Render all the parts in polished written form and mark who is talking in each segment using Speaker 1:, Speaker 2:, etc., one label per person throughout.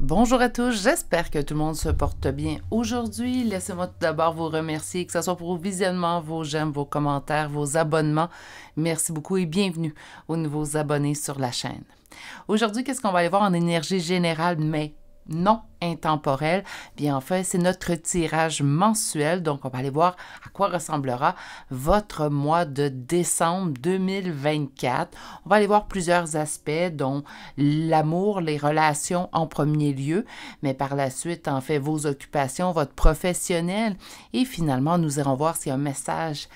Speaker 1: Bonjour à tous, j'espère que tout le monde se porte bien aujourd'hui. Laissez-moi tout d'abord vous remercier, que ce soit pour vos visionnements, vos j'aime, vos commentaires, vos abonnements. Merci beaucoup et bienvenue aux nouveaux abonnés sur la chaîne. Aujourd'hui, qu'est-ce qu'on va aller voir en énergie générale, mais non intemporelle? Bien, en fait, c'est notre tirage mensuel. Donc, on va aller voir à quoi ressemblera votre mois de décembre 2024. On va aller voir plusieurs aspects, dont l'amour, les relations en premier lieu, mais par la suite, en fait, vos occupations, votre professionnel. Et finalement, nous irons voir s'il y a un message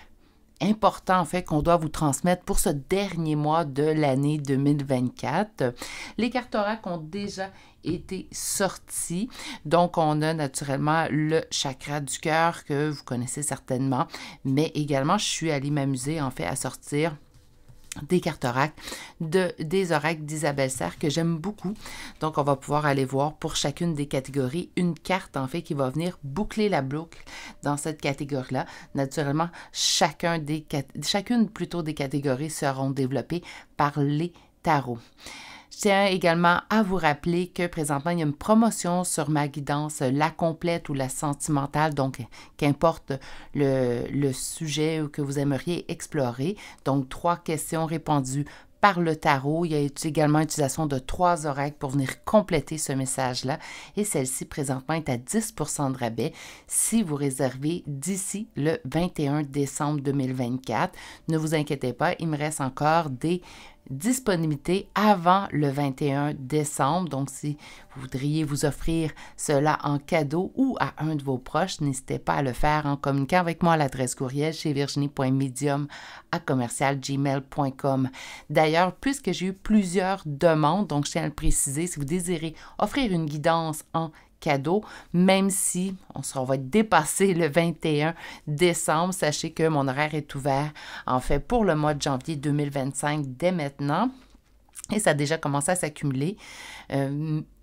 Speaker 1: important, en fait, qu'on doit vous transmettre pour ce dernier mois de l'année 2024. Les cartes oracles ont déjà été sorties. Donc, on a naturellement le chakra du cœur que vous connaissez certainement, mais également, je suis allée m'amuser, en fait, à sortir des cartes oracles, des oracles d'Isabelle Serre que j'aime beaucoup. Donc, on va pouvoir aller voir pour chacune des catégories une carte, en fait, qui va venir boucler la boucle dans cette catégorie-là. Naturellement, chacune plutôt des catégories seront développées par les tarots. Je tiens également à vous rappeler que présentement, il y a une promotion sur ma guidance, la complète ou la sentimentale, donc qu'importe le sujet que vous aimeriez explorer. Donc, 3 questions répondues par le tarot. Il y a également l'utilisation de 3 oracles pour venir compléter ce message-là. Et celle-ci, présentement, est à 10% de rabais si vous réservez d'ici le 21 décembre 2024. Ne vous inquiétez pas, il me reste encore des disponibilité avant le 21 décembre. Donc, si vous voudriez vous offrir cela en cadeau ou à un de vos proches, n'hésitez pas à le faire en communiquant avec moi à l'adresse courriel chez virginie.medium@gmail.com. D'ailleurs, puisque j'ai eu plusieurs demandes, donc je tiens à le préciser, si vous désirez offrir une guidance en cadeau, même si on va être dépassé le 21 décembre. Sachez que mon horaire est ouvert, en fait, pour le mois de janvier 2025 dès maintenant. Et ça a déjà commencé à s'accumuler.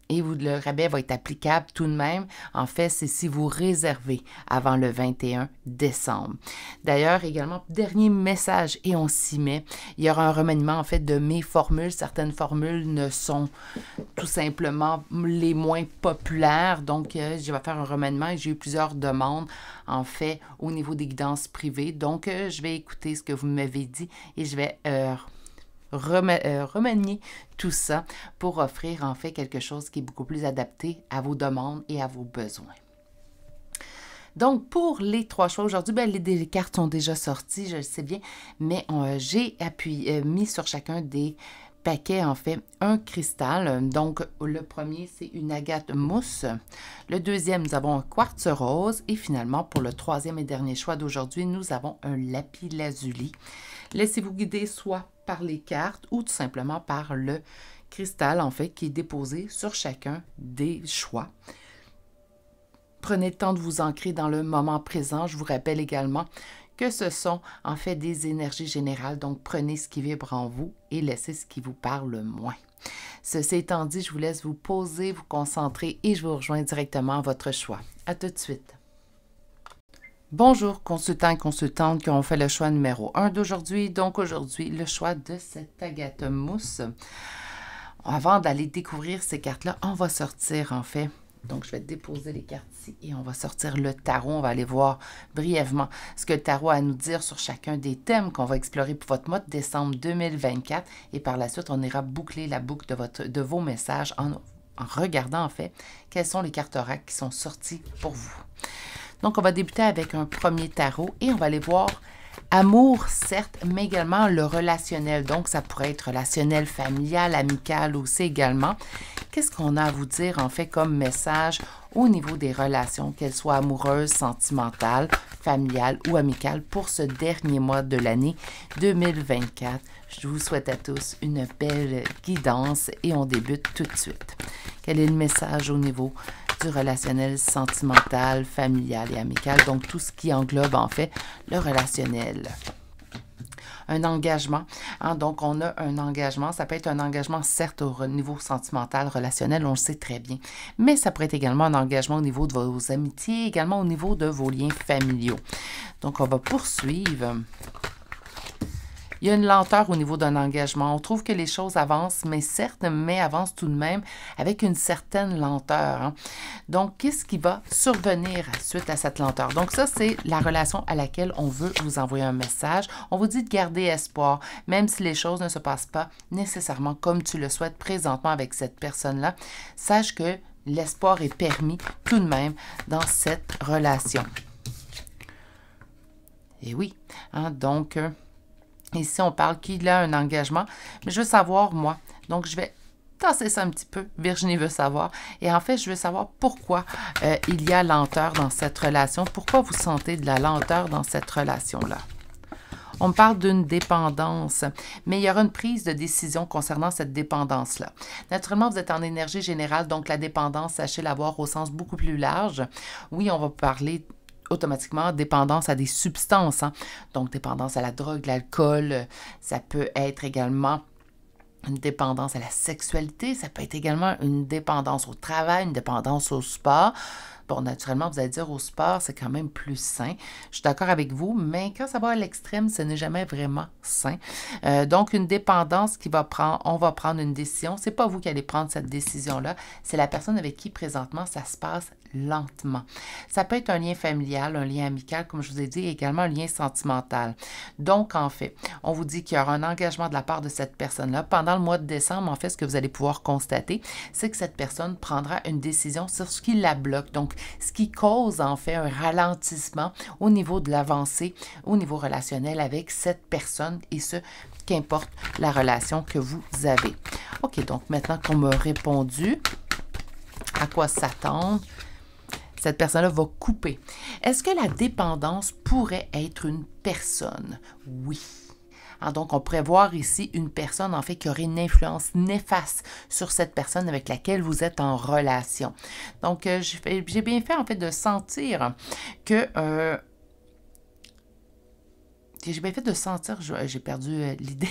Speaker 1: Et le rabais va être applicable tout de même. En fait, c'est si vous réservez avant le 21 décembre. D'ailleurs, également, dernier message, et on s'y met, il y aura un remaniement, en fait, de mes formules. Certaines formules ne sont tout simplement les moins populaires. Donc, je vais faire un remaniement et j'ai eu plusieurs demandes, en fait, au niveau des guidances privées. Donc, je vais écouter ce que vous m'avez dit et je vais remanier tout ça pour offrir en fait quelque chose qui est beaucoup plus adapté à vos demandes et à vos besoins. Donc, pour les 3 choix aujourd'hui, les cartes sont déjà sorties, je le sais bien, mais j'ai mis sur chacun des paquets, en fait, un cristal. Donc, le premier, c'est une agate mousse. Le deuxième, nous avons un quartz rose. Et finalement, pour le 3e et dernier choix d'aujourd'hui, nous avons un lapis lazuli. Laissez-vous guider soit par les cartes ou tout simplement par le cristal, en fait, qui est déposé sur chacun des choix. Prenez le temps de vous ancrer dans le moment présent. Je vous rappelle également que ce sont en fait des énergies générales, donc prenez ce qui vibre en vous et laissez ce qui vous parle moins. Ceci étant dit, je vous laisse vous poser, vous concentrer et je vous rejoins directement à votre choix. À tout de suite. Bonjour consultants et consultantes qui ont fait le choix numéro 1 d'aujourd'hui. Donc aujourd'hui, le choix de cette agate mousse. Avant d'aller découvrir ces cartes-là, on va sortir en fait. Donc, je vais déposer les cartes ici et on va sortir le tarot. On va aller voir brièvement ce que le tarot a à nous dire sur chacun des thèmes qu'on va explorer pour votre mois de décembre 2024. Et par la suite, on ira boucler la boucle de vos messages en regardant en fait quelles sont les cartes oracles qui sont sorties pour vous. Donc, on va débuter avec un premier tarot et on va aller voir amour, certes, mais également le relationnel. Donc, ça pourrait être relationnel, familial, amical aussi également. Qu'est-ce qu'on a à vous dire, en fait, comme message au niveau des relations, qu'elles soient amoureuses, sentimentales, familiales ou amicales pour ce dernier mois de l'année 2024? Je vous souhaite à tous une belle guidance et on débute tout de suite. Quel est le message au niveau du relationnel, sentimental, familial et amical? Donc, tout ce qui englobe, en fait, le relationnel. Un engagement. Donc, on a un engagement. Ça peut être un engagement, certes, au niveau sentimental, relationnel, on le sait très bien. Mais ça pourrait être également un engagement au niveau de vos amitiés, également au niveau de vos liens familiaux. Donc, on va poursuivre. Il y a une lenteur au niveau d'un engagement. On trouve que les choses avancent, mais certes, mais avancent tout de même avec une certaine lenteur. Hein. Donc, qu'est-ce qui va survenir suite à cette lenteur? Donc, ça, c'est la relation à laquelle on veut vous envoyer un message. On vous dit de garder espoir, même si les choses ne se passent pas nécessairement comme tu le souhaites présentement avec cette personne-là. Sache que l'espoir est permis tout de même dans cette relation. Et oui, hein, donc, ici, on parle qu'il a un engagement, mais je veux savoir, moi, donc je vais tasser ça un petit peu. Virginie veut savoir. Et en fait, je veux savoir pourquoi il y a lenteur dans cette relation. Pourquoi vous sentez de la lenteur dans cette relation-là? On me parle d'une dépendance, mais il y aura une prise de décision concernant cette dépendance-là. Naturellement, vous êtes en énergie générale, donc la dépendance, sachez l'avoir au sens beaucoup plus large. Oui, on va parler automatiquement dépendance à des substances, hein? Donc dépendance à la drogue, l'alcool, ça peut être également une dépendance à la sexualité, ça peut être également une dépendance au travail, une dépendance au sport. Bon, naturellement, vous allez dire au sport, c'est quand même plus sain. Je suis d'accord avec vous, mais quand ça va à l'extrême, ce n'est jamais vraiment sain. Donc, une dépendance qui va prendre, on va prendre une décision. C'est pas vous qui allez prendre cette décision-là, c'est la personne avec qui présentement ça se passe lentement. Ça peut être un lien familial, un lien amical, comme je vous ai dit, et également un lien sentimental. Donc, en fait, on vous dit qu'il y aura un engagement de la part de cette personne-là. Pendant le mois de décembre, en fait, ce que vous allez pouvoir constater, c'est que cette personne prendra une décision sur ce qui la bloque. Donc, ce qui cause, en fait, un ralentissement au niveau de l'avancée, au niveau relationnel avec cette personne et ce, qu'importe la relation que vous avez. OK, donc maintenant qu'on m'a répondu, à quoi s'attendre? Cette personne-là va couper. Est-ce que la dépendance pourrait être une personne? Oui. Alors, donc, on pourrait voir ici une personne, en fait, qui aurait une influence néfaste sur cette personne avec laquelle vous êtes en relation. Donc, j'ai bien fait, en fait, de sentir que... j'ai bien fait de sentir, j'ai perdu l'idée,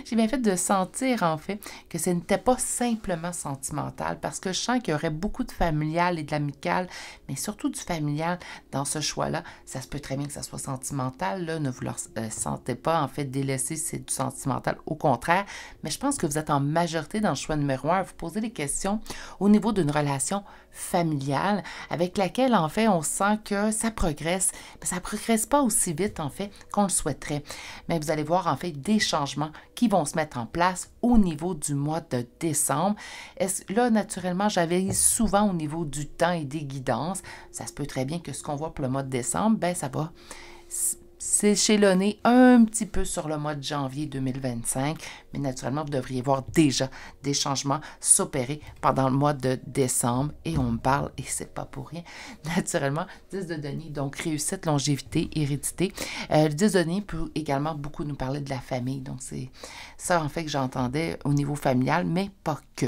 Speaker 1: j'ai bien fait de sentir en fait que ce n'était pas simplement sentimental parce que je sens qu'il y aurait beaucoup de familial et de l'amical, mais surtout du familial dans ce choix-là. Ça se peut très bien que ça soit sentimental, là, ne vous le sentez pas en fait délaissé, c'est du sentimental, au contraire, mais je pense que vous êtes en majorité dans le choix numéro 1 à vous poser des questions au niveau d'une relation familiale avec laquelle en fait on sent que ça progresse, mais ça ne progresse pas aussi vite en fait qu'on le souhaiterait. Mais vous allez voir en fait des changements qui vont se mettre en place au niveau du mois de décembre. Là, naturellement, j'avais souvent au niveau du temps et des guidances. Ça se peut très bien que ce qu'on voit pour le mois de décembre, ben ça va s'échelonner un petit peu sur le mois de janvier 2025, mais naturellement, vous devriez voir déjà des changements s'opérer pendant le mois de décembre, et on me parle, et c'est pas pour rien, naturellement, 10 de denier, donc réussite, longévité, hérédité. Le 10 de denier peut également beaucoup nous parler de la famille, donc c'est ça en fait que j'entendais au niveau familial, mais pas que.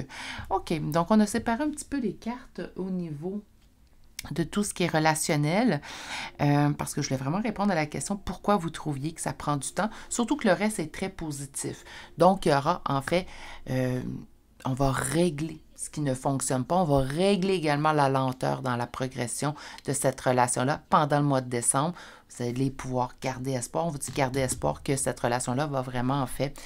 Speaker 1: OK, donc on a séparé un petit peu les cartes au niveau de tout ce qui est relationnel, parce que je voulais vraiment répondre à la question pourquoi vous trouviez que ça prend du temps, surtout que le reste est très positif. Donc, il y aura en fait, on va régler ce qui ne fonctionne pas, on va régler également la lenteur dans la progression de cette relation-là pendant le mois de décembre. Vous allez pouvoir garder espoir, on vous dit garder espoir que cette relation-là va vraiment en fait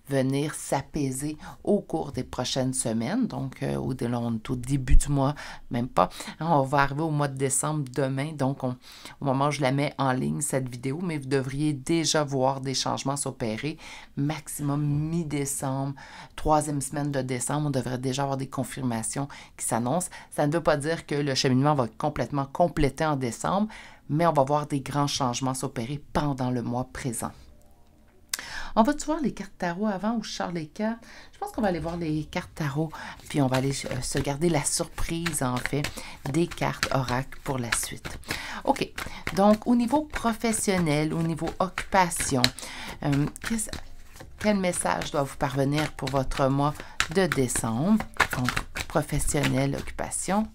Speaker 1: venir s'apaiser au cours des prochaines semaines, donc au début du mois, même pas. On va arriver au mois de décembre demain, donc au moment où je la mets en ligne, cette vidéo, mais vous devriez déjà voir des changements s'opérer, maximum mi-décembre, 3e semaine de décembre, on devrait déjà avoir des confirmations qui s'annoncent. Ça ne veut pas dire que le cheminement va être complètement complété en décembre, mais on va voir des grands changements s'opérer pendant le mois présent. On va-tu voir les cartes tarot avant ou je sors les cartes? Je pense qu'on va aller voir les cartes tarot, puis on va aller se garder la surprise, en fait, des cartes oracle pour la suite. OK. Donc, au niveau professionnel, au niveau occupation, quel message doit vous parvenir pour votre mois de décembre? Donc, professionnel, occupation.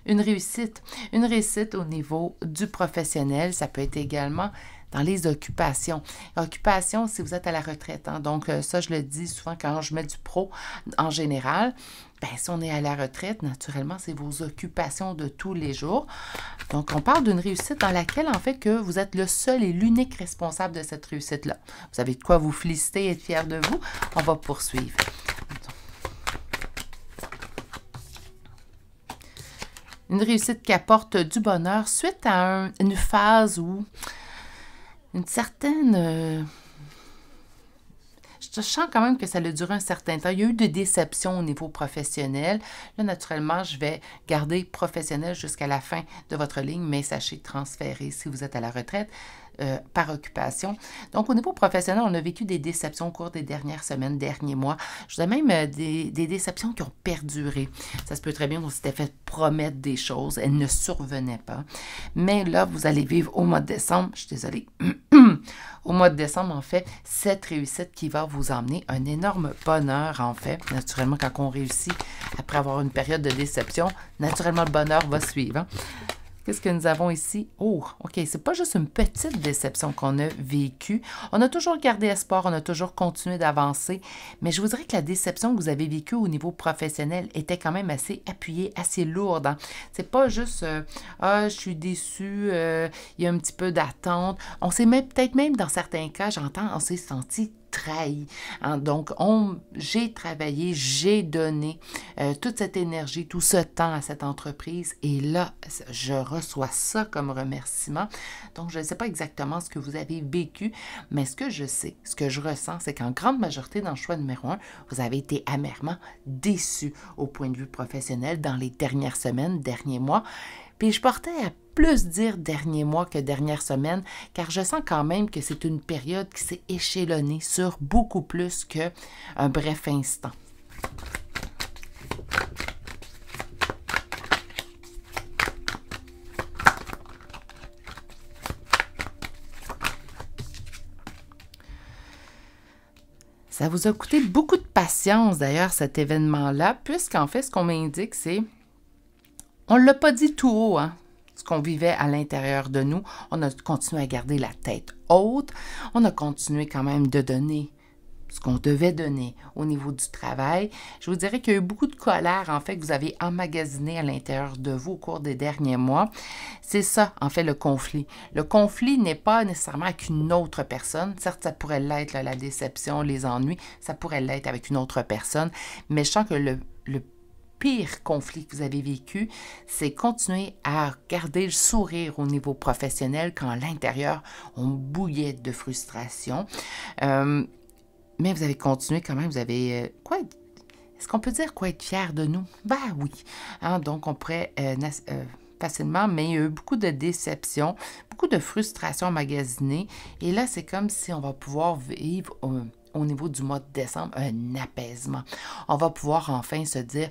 Speaker 1: Une réussite au niveau du professionnel, ça peut être également dans les occupations. Occupation, si vous êtes à la retraite, hein, donc ça, je le dis souvent quand je mets du pro en général. Bien, si on est à la retraite, naturellement, c'est vos occupations de tous les jours. Donc, on parle d'une réussite dans laquelle, en fait, que vous êtes le seul et l'unique responsable de cette réussite-là. Vous avez de quoi vous féliciter et être fier de vous. On va poursuivre. Une réussite qui apporte du bonheur suite à une phase où une certaine... je sens quand même que ça a duré un certain temps. Il y a eu des déceptions au niveau professionnel. Là, naturellement, je vais garder professionnel jusqu'à la fin de votre ligne, mais sachez transférer si vous êtes à la retraite par occupation. Donc, au niveau professionnel, on a vécu des déceptions au cours des dernières semaines, derniers mois. Je dirais même des déceptions qui ont perduré. Ça se peut très bien qu'on s'était fait promettre des choses. Elles ne survenaient pas. Mais là, vous allez vivre au mois de décembre. Je suis désolée. Au mois de décembre, en fait, cette réussite qui va vous emmener un énorme bonheur, en fait. Naturellement, quand on réussit, après avoir une période de déception, naturellement, le bonheur va suivre. Hein? Qu'est-ce que nous avons ici? Oh, OK, c'est pas juste une petite déception qu'on a vécue. On a toujours gardé espoir, on a toujours continué d'avancer, mais je vous dirais que la déception que vous avez vécue au niveau professionnel était quand même assez appuyée, assez lourde. Hein? C'est pas juste « Ah, je suis déçue, il y a un petit peu d'attente ». On s'est peut-être même, dans certains cas, j'entends, on s'est senti trahi. Hein? Donc, j'ai travaillé, j'ai donné toute cette énergie, tout ce temps à cette entreprise et là, je reçois ça comme remerciement. Donc, je ne sais pas exactement ce que vous avez vécu, mais ce que je sais, ce que je ressens, c'est qu'en grande majorité, dans le choix numéro 1, vous avez été amèrement déçus au point de vue professionnel dans les dernières semaines, derniers mois. Puis je portais à plus dire dernier mois que dernière semaine, car je sens quand même que c'est une période qui s'est échelonnée sur beaucoup plus qu'un bref instant. Ça vous a coûté beaucoup de patience, d'ailleurs, cet événement-là, puisqu'en fait, ce qu'on m'indique, c'est... On ne l'a pas dit tout haut, hein, ce qu'on vivait à l'intérieur de nous. On a continué à garder la tête haute. On a continué quand même de donner ce qu'on devait donner au niveau du travail. Je vous dirais qu'il y a eu beaucoup de colère, en fait, que vous avez emmagasiné à l'intérieur de vous au cours des derniers mois. C'est ça, en fait, le conflit. Le conflit n'est pas nécessairement avec une autre personne. Certes, ça pourrait l'être, là, la déception, les ennuis, ça pourrait l'être avec une autre personne, mais je sens que le pire conflit que vous avez vécu, c'est continuer à garder le sourire au niveau professionnel quand à l'intérieur, on bouillait de frustration. Mais vous avez continué quand même, vous avez... Est-ce qu'on peut dire quoi être fier de nous? Ben oui. Hein, donc, on pourrait facilement, mais il y a eu beaucoup de déceptions, beaucoup de frustrations emmagasinées. Et là, c'est comme si on va pouvoir vivre au niveau du mois de décembre un apaisement. On va pouvoir enfin se dire...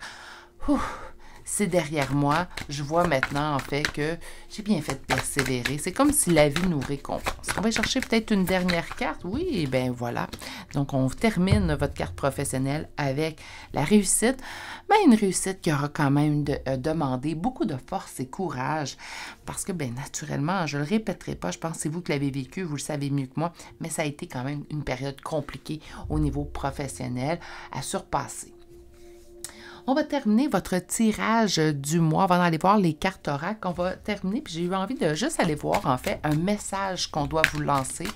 Speaker 1: c'est derrière moi, je vois maintenant en fait que j'ai bien fait de persévérer. C'est comme si la vie nous récompense. On va chercher peut-être une dernière carte. Oui, et bien voilà. Donc, on termine votre carte professionnelle avec la réussite. Mais une réussite qui aura quand même demandé beaucoup de force et courage. Parce que, bien naturellement, je ne le répéterai pas, je pense que c'est vous qui l'avez vécu, vous le savez mieux que moi, mais ça a été quand même une période compliquée au niveau professionnel à surpasser. On va terminer votre tirage du mois avant d'aller voir les cartes oracles. On va terminer, puis j'ai eu envie de juste aller voir, en fait, un message qu'on doit vous lancer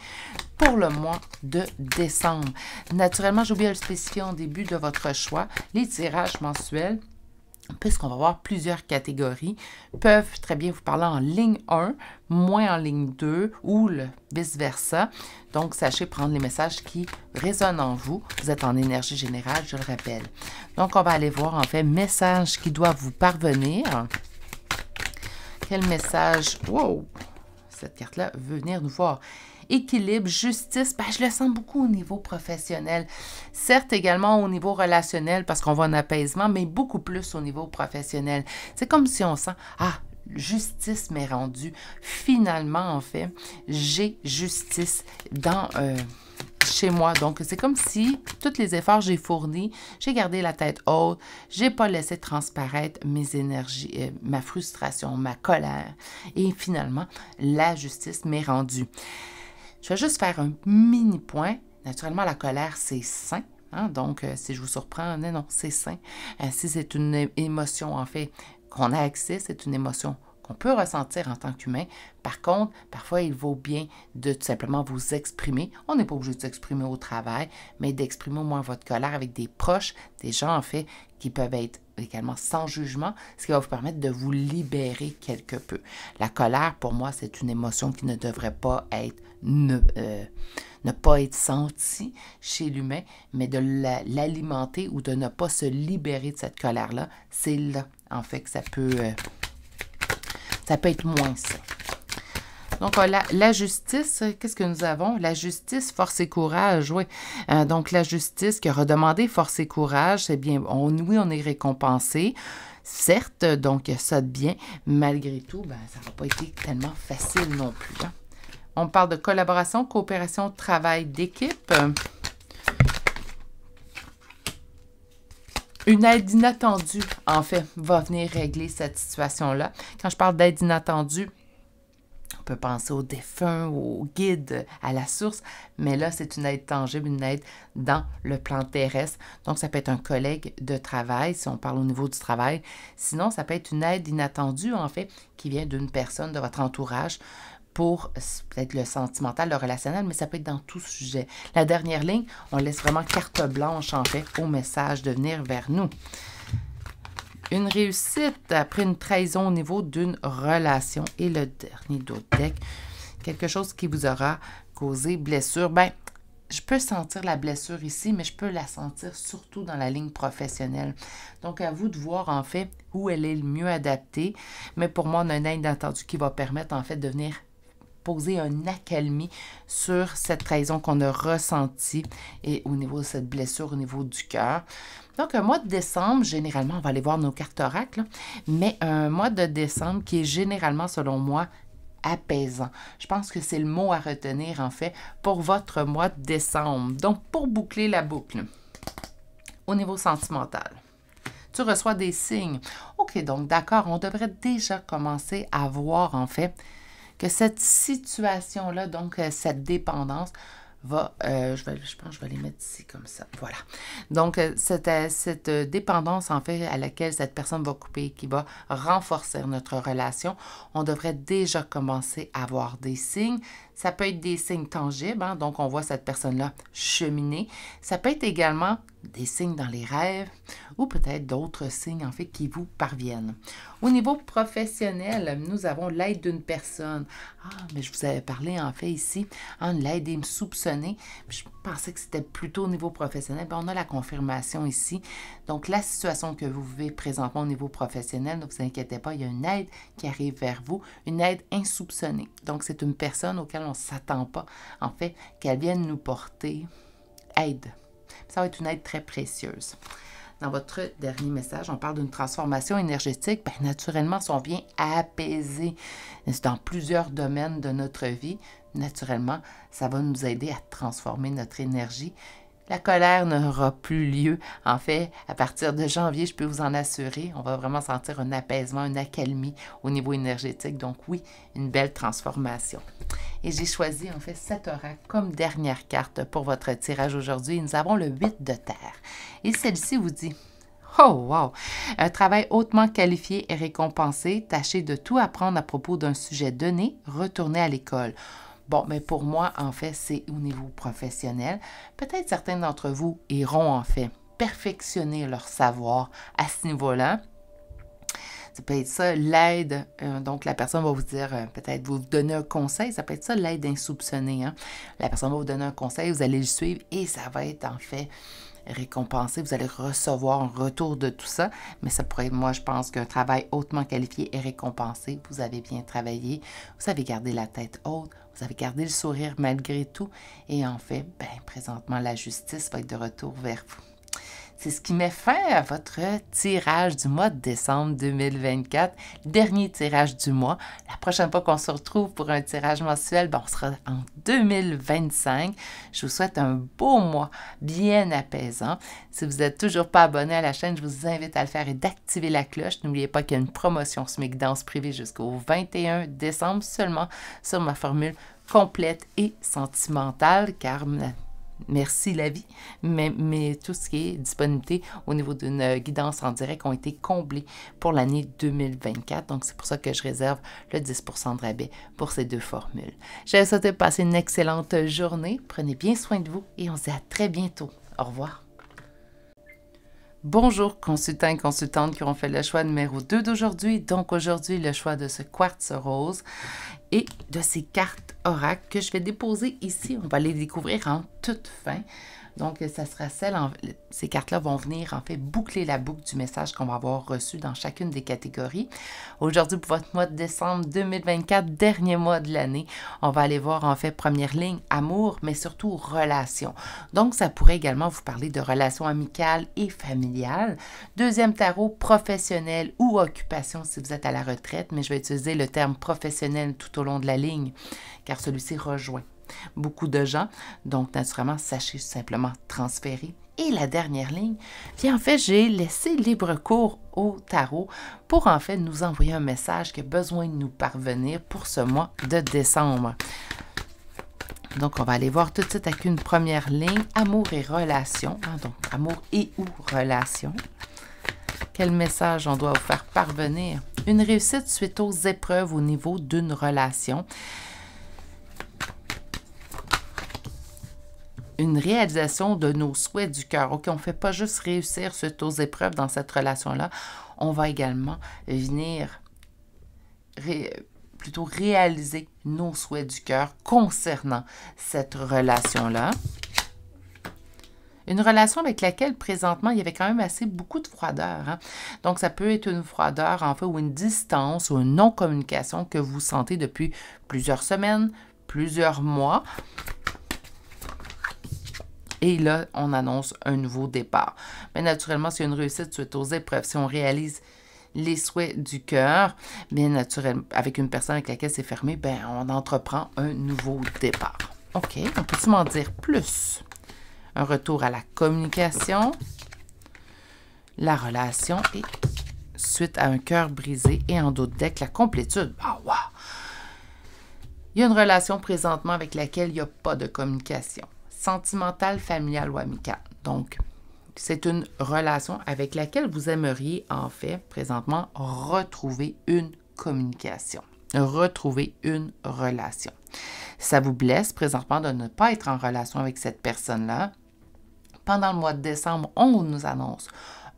Speaker 1: pour le mois de décembre. Naturellement, j'ai oublié de le spécifier au début de votre choix. Les tirages mensuels, puisqu'on va voir plusieurs catégories, peuvent très bien vous parler en ligne 1, moins en ligne 2 ou vice-versa. Donc, sachez prendre les messages qui résonnent en vous. Vous êtes en énergie générale, je le rappelle. Donc, on va aller voir, en fait, messages qui doivent vous parvenir. Quel message? Wow! Cette carte-là veut venir nous voir. Équilibre, justice, ben, je le sens beaucoup au niveau professionnel. Certes, également au niveau relationnel, parce qu'on voit un apaisement, mais beaucoup plus au niveau professionnel. C'est comme si on sent, justice m'est rendue. Finalement, en fait, j'ai justice chez moi. Donc, c'est comme si tous les efforts que j'ai fournis, j'ai gardé la tête haute, j'ai pas laissé transparaître mes énergies, ma frustration, ma colère. Et finalement, la justice m'est rendue. Je vais juste faire un mini point. Naturellement, la colère, c'est sain. Hein? Donc, si je vous surprends, non, c'est sain. Si c'est une émotion, en fait, qu'on a accès, c'est une émotion qu'on peut ressentir en tant qu'humain. Par contre, parfois, il vaut bien de tout simplement vous exprimer. On n'est pas obligé de s'exprimer au travail, mais d'exprimer au moins votre colère avec des proches, des gens, en fait, qui peuvent être également sans jugement, ce qui va vous permettre de vous libérer quelque peu. La colère, pour moi, c'est une émotion qui ne devrait pas être ne pas être sentie chez l'humain, mais de l'alimenter ou de ne pas se libérer de cette colère-là, c'est là, en fait, que ça peut être moins sain. Donc, la justice, qu'est-ce que nous avons? La justice, force et courage, oui. Donc, la justice qui a redemandé force et courage, c'est bien, oui, on est récompensé, certes, donc ça de bien, malgré tout, ça n'a pas été tellement facile non plus. Hein? On parle de collaboration, coopération, travail d'équipe. Une aide inattendue, en fait, va venir régler cette situation-là. Quand je parle d'aide inattendue, on peut penser aux défunts, aux guides, à la source, mais là, c'est une aide tangible, une aide dans le plan terrestre. Donc, ça peut être un collègue de travail, si on parle au niveau du travail. Sinon, ça peut être une aide inattendue, en fait, qui vient d'une personne de votre entourage, pour peut-être le sentimental, le relationnel, mais ça peut être dans tout sujet. La dernière ligne, on laisse vraiment carte blanche, en fait, au message de venir vers nous. Une réussite après une trahison au niveau d'une relation. Et le dernier deck, quelque chose qui vous aura causé blessure. Je peux sentir la blessure ici, mais je peux la sentir surtout dans la ligne professionnelle. Donc, à vous de voir, en fait, où elle est le mieux adaptée. Mais pour moi, on a un aide inattendue qui va permettre, en fait, de venir poser une accalmie sur cette trahison qu'on a ressentie et au niveau de cette blessure, au niveau du cœur. Donc, un mois de décembre, généralement, on va aller voir nos cartes oracles, mais un mois de décembre qui est généralement, selon moi, apaisant. Je pense que c'est le mot à retenir, en fait, pour votre mois de décembre. Donc, pour boucler la boucle, au niveau sentimental, tu reçois des signes. OK, donc d'accord, on devrait déjà commencer à voir, en fait, que cette situation-là, donc cette dépendance, va, je pense que je vais les mettre ici comme ça, voilà. Donc, cette dépendance, en fait, à laquelle cette personne va couper, qui va renforcer notre relation, on devrait déjà commencer à avoir des signes. Ça peut être des signes tangibles, hein, donc on voit cette personne-là cheminer. Ça peut être également des signes dans les rêves ou peut-être d'autres signes, en fait, qui vous parviennent. Au niveau professionnel, nous avons l'aide d'une personne. Ah, mais je vous avais parlé, en fait, ici, de l'aide et me soupçonner. Je pensais que c'était plutôt au niveau professionnel. On a la confirmation ici. Donc, la situation que vous vivez présentement au niveau professionnel, ne vous inquiétez pas, il y a une aide qui arrive vers vous, une aide insoupçonnée. Donc, c'est une personne auquel on ne s'attend pas, en fait, qu'elle vienne nous porter aide. Ça va être une aide très précieuse. Dans votre dernier message, on parle d'une transformation énergétique. Naturellement, si on vient apaiser dans plusieurs domaines de notre vie, naturellement, ça va nous aider à transformer notre énergie. La colère n'aura plus lieu. En fait, à partir de janvier, je peux vous en assurer, on va vraiment sentir un apaisement, une accalmie au niveau énergétique. Donc oui, une belle transformation. Et j'ai choisi en fait cet oracle comme dernière carte pour votre tirage aujourd'hui. Nous avons le 8 de terre. Et celle-ci vous dit... Oh, wow! Un travail hautement qualifié et récompensé. Tâchez de tout apprendre à propos d'un sujet donné. Retournez à l'école. Bon, mais pour moi, en fait, c'est au niveau professionnel. Peut-être certains d'entre vous iront, en fait, perfectionner leur savoir à ce niveau-là. Ça peut être ça, l'aide. Donc, la personne va vous dire, peut-être vous donner un conseil. Ça peut être ça, l'aide insoupçonnée. Hein? La personne va vous donner un conseil, vous allez le suivre et ça va être, en fait, récompensé. Vous allez recevoir un retour de tout ça. Mais ça pourrait être, moi, je pense qu'un travail hautement qualifié et récompensé. Vous avez bien travaillé. Vous avez gardé la tête haute. Vous avez gardé le sourire malgré tout. Et en fait, présentement, la justice va être de retour vers vous. C'est ce qui met fin à votre tirage du mois de décembre 2024, dernier tirage du mois. La prochaine fois qu'on se retrouve pour un tirage mensuel, on sera en 2025. Je vous souhaite un beau mois bien apaisant. Si vous n'êtes toujours pas abonné à la chaîne, je vous invite à le faire et d'activer la cloche. N'oubliez pas qu'il y a une promotion SMIC Danse privée jusqu'au 21 décembre seulement sur ma formule complète et sentimentale, car merci la vie, mais tout ce qui est disponibilité au niveau d'une guidance en direct ont été comblés pour l'année 2024. Donc, c'est pour ça que je réserve le 10% de rabais pour ces deux formules. Je vous souhaite de passer une excellente journée. Prenez bien soin de vous et on se dit à très bientôt. Au revoir. Bonjour consultants et consultantes qui ont fait le choix numéro 2 d'aujourd'hui. Donc aujourd'hui, le choix de ce quartz rose et de ces cartes oracle que je vais déposer ici. On va les découvrir en toute fin. Donc, ça sera ces cartes-là vont venir en fait boucler la boucle du message qu'on va avoir reçu dans chacune des catégories. Aujourd'hui, pour votre mois de décembre 2024, dernier mois de l'année, on va aller voir en fait première ligne, amour, mais surtout relations. Donc, ça pourrait également vous parler de relations amicales et familiales. Deuxième tarot, professionnel ou occupation si vous êtes à la retraite, mais je vais utiliser le terme professionnel tout au long de la ligne, car celui-ci rejoint beaucoup de gens. Donc, naturellement, sachez simplement transférer. Et la dernière ligne, puis en fait, j'ai laissé libre cours au tarot pour en fait nous envoyer un message qui a besoin de nous parvenir pour ce mois de décembre. Donc, on va aller voir tout de suite avec une première ligne, amour et relations. Donc, amour et ou relations. Quel message on doit vous faire parvenir? Une réussite suite aux épreuves au niveau d'une relation. Une réalisation de nos souhaits du cœur. OK, on ne fait pas juste réussir suite aux épreuves dans cette relation-là. On va également venir plutôt réaliser nos souhaits du cœur concernant cette relation-là. Une relation avec laquelle, présentement, il y avait quand même beaucoup de froideur. Hein? Donc, ça peut être une froideur, en fait, ou une distance ou une non-communication que vous sentez depuis plusieurs semaines, plusieurs mois. Et là, on annonce un nouveau départ. Mais naturellement, c'est une réussite suite aux épreuves. Si on réalise les souhaits du cœur, bien naturellement, avec une personne avec laquelle c'est fermé, bien, on entreprend un nouveau départ. OK, on peut-tu m'en dire plus? Un retour à la communication, la relation et suite à un cœur brisé et en d'autres decks, la complétude. Ah, wow! Il y a une relation présentement avec laquelle il n'y a pas de communication. Sentimentale, familiale ou amicale. Donc, c'est une relation avec laquelle vous aimeriez, en fait, présentement, retrouver une communication, retrouver une relation. Ça vous blesse présentement de ne pas être en relation avec cette personne-là. Pendant le mois de décembre, on nous annonce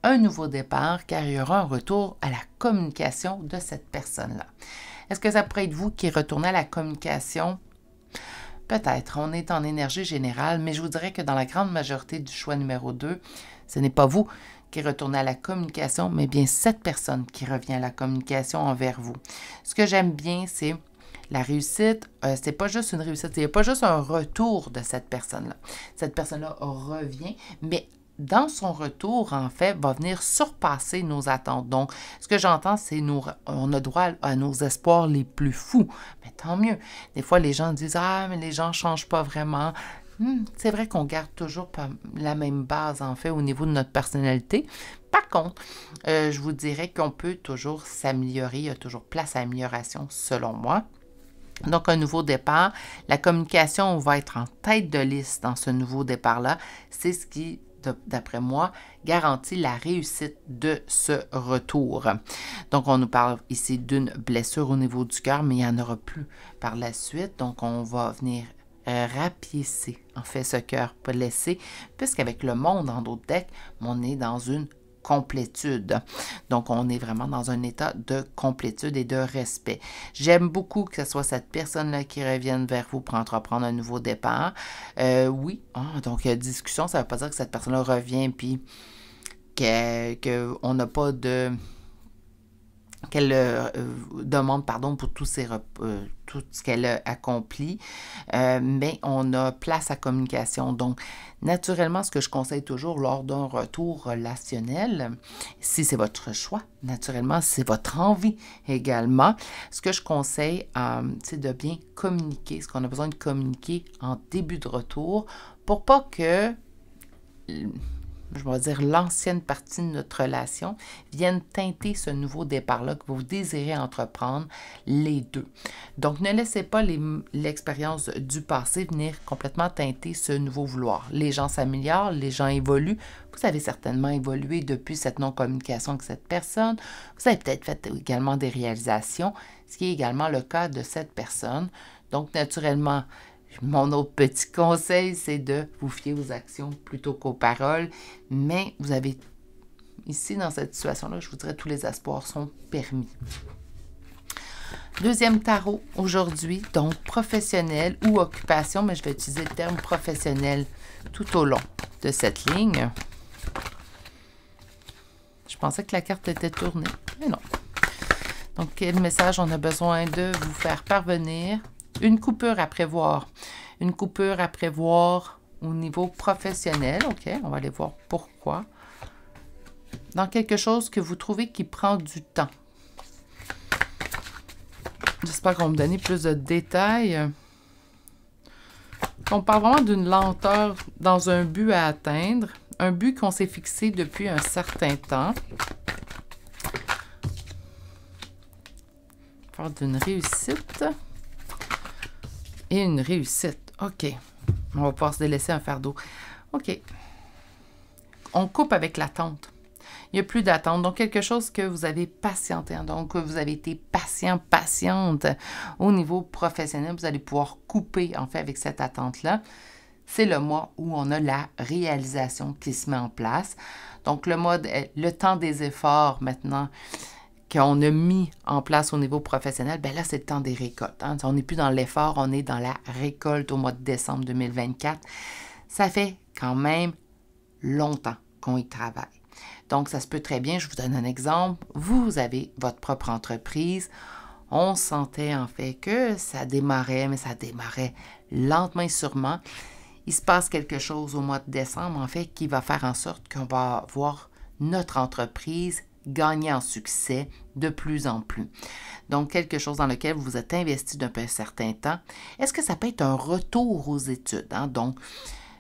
Speaker 1: un nouveau départ car il y aura un retour à la communication de cette personne-là. Est-ce que ça pourrait être vous qui retournez à la communication? Peut-être, on est en énergie générale, mais je vous dirais que dans la grande majorité du choix numéro 2, ce n'est pas vous qui retournez à la communication, mais bien cette personne qui revient à la communication envers vous. Ce que j'aime bien, c'est la réussite, c'est pas juste une réussite, il n'y a pas juste un retour de cette personne-là. Cette personne-là revient, mais dans son retour, en fait, va venir surpasser nos attentes. Donc, ce que j'entends, c'est on a droit à nos espoirs les plus fous. Mais tant mieux. Des fois, les gens disent « Ah, mais les gens ne changent pas vraiment. » C'est vrai qu'on garde toujours la même base, en fait, au niveau de notre personnalité. Par contre, je vous dirais qu'on peut toujours s'améliorer. Il y a toujours place à amélioration, selon moi. Donc, un nouveau départ. La communication va être en tête de liste dans ce nouveau départ-là. C'est ce qui, d'après moi, garantit la réussite de ce retour. Donc, on nous parle ici d'une blessure au niveau du cœur, mais il n'y en aura plus par la suite. Donc, on va venir rapiécer, en fait, ce cœur blessé, puisqu'avec le monde en d'autres decks, on est dans une complétude. Donc, on est vraiment dans un état de complétude et de respect. J'aime beaucoup que ce soit cette personne-là qui revienne vers vous pour entreprendre un nouveau départ. Oui, donc il y a discussion, ça ne veut pas dire que cette personne-là revient puis qu'on n'a pas de... qu'elle demande pardon pour tout ce qu'elle a accompli, mais on a place à communication. Donc, naturellement, ce que je conseille toujours lors d'un retour relationnel, si c'est votre choix, naturellement, si c'est votre envie également, ce que je conseille, c'est de bien communiquer, ce qu'on a besoin de communiquer en début de retour pour pas que je vais dire l'ancienne partie de notre relation, viennent teinter ce nouveau départ-là que vous désirez entreprendre, les deux. Donc, ne laissez pas l'expérience du passé venir complètement teinter ce nouveau vouloir. Les gens s'améliorent, les gens évoluent. Vous avez certainement évolué depuis cette non-communication avec cette personne. Vous avez peut-être fait également des réalisations, ce qui est également le cas de cette personne. Donc, naturellement, mon autre petit conseil, c'est de vous fier aux actions plutôt qu'aux paroles. Mais vous avez, ici, dans cette situation-là, je vous dirais, tous les espoirs sont permis. Deuxième tarot aujourd'hui, donc professionnel ou occupation, mais je vais utiliser le terme professionnel tout au long de cette ligne. Je pensais que la carte était tournée, mais non. Donc, quel message on a besoin de vous faire parvenir? Une coupure à prévoir. Une coupure à prévoir au niveau professionnel. OK, on va aller voir pourquoi. Dans quelque chose que vous trouvez qui prend du temps. J'espère qu'on va me donner plus de détails. On parle vraiment d'une lenteur dans un but à atteindre. Un but qu'on s'est fixé depuis un certain temps. On parle d'une réussite. Et une réussite. OK. On va pouvoir se délaisser un fardeau. OK. On coupe avec l'attente. Il n'y a plus d'attente. Donc, quelque chose que vous avez patienté. Donc, vous avez été patient, patiente au niveau professionnel. Vous allez pouvoir couper, en fait, avec cette attente-là. C'est le mois où on a la réalisation qui se met en place. Donc, le temps des efforts, maintenant, qu'on a mis en place au niveau professionnel, bien là, c'est le temps des récoltes. Hein. On n'est plus dans l'effort, on est dans la récolte au mois de décembre 2024. Ça fait quand même longtemps qu'on y travaille. Donc, ça se peut très bien, je vous donne un exemple. Vous avez votre propre entreprise. On sentait en fait que ça démarrait, mais ça démarrait lentement et sûrement. Il se passe quelque chose au mois de décembre, en fait, qui va faire en sorte qu'on va voir notre entreprise gagner en succès de plus en plus. Donc, quelque chose dans lequel vous vous êtes investi depuis un certain temps. Est-ce que ça peut être un retour aux études? Hein? Donc,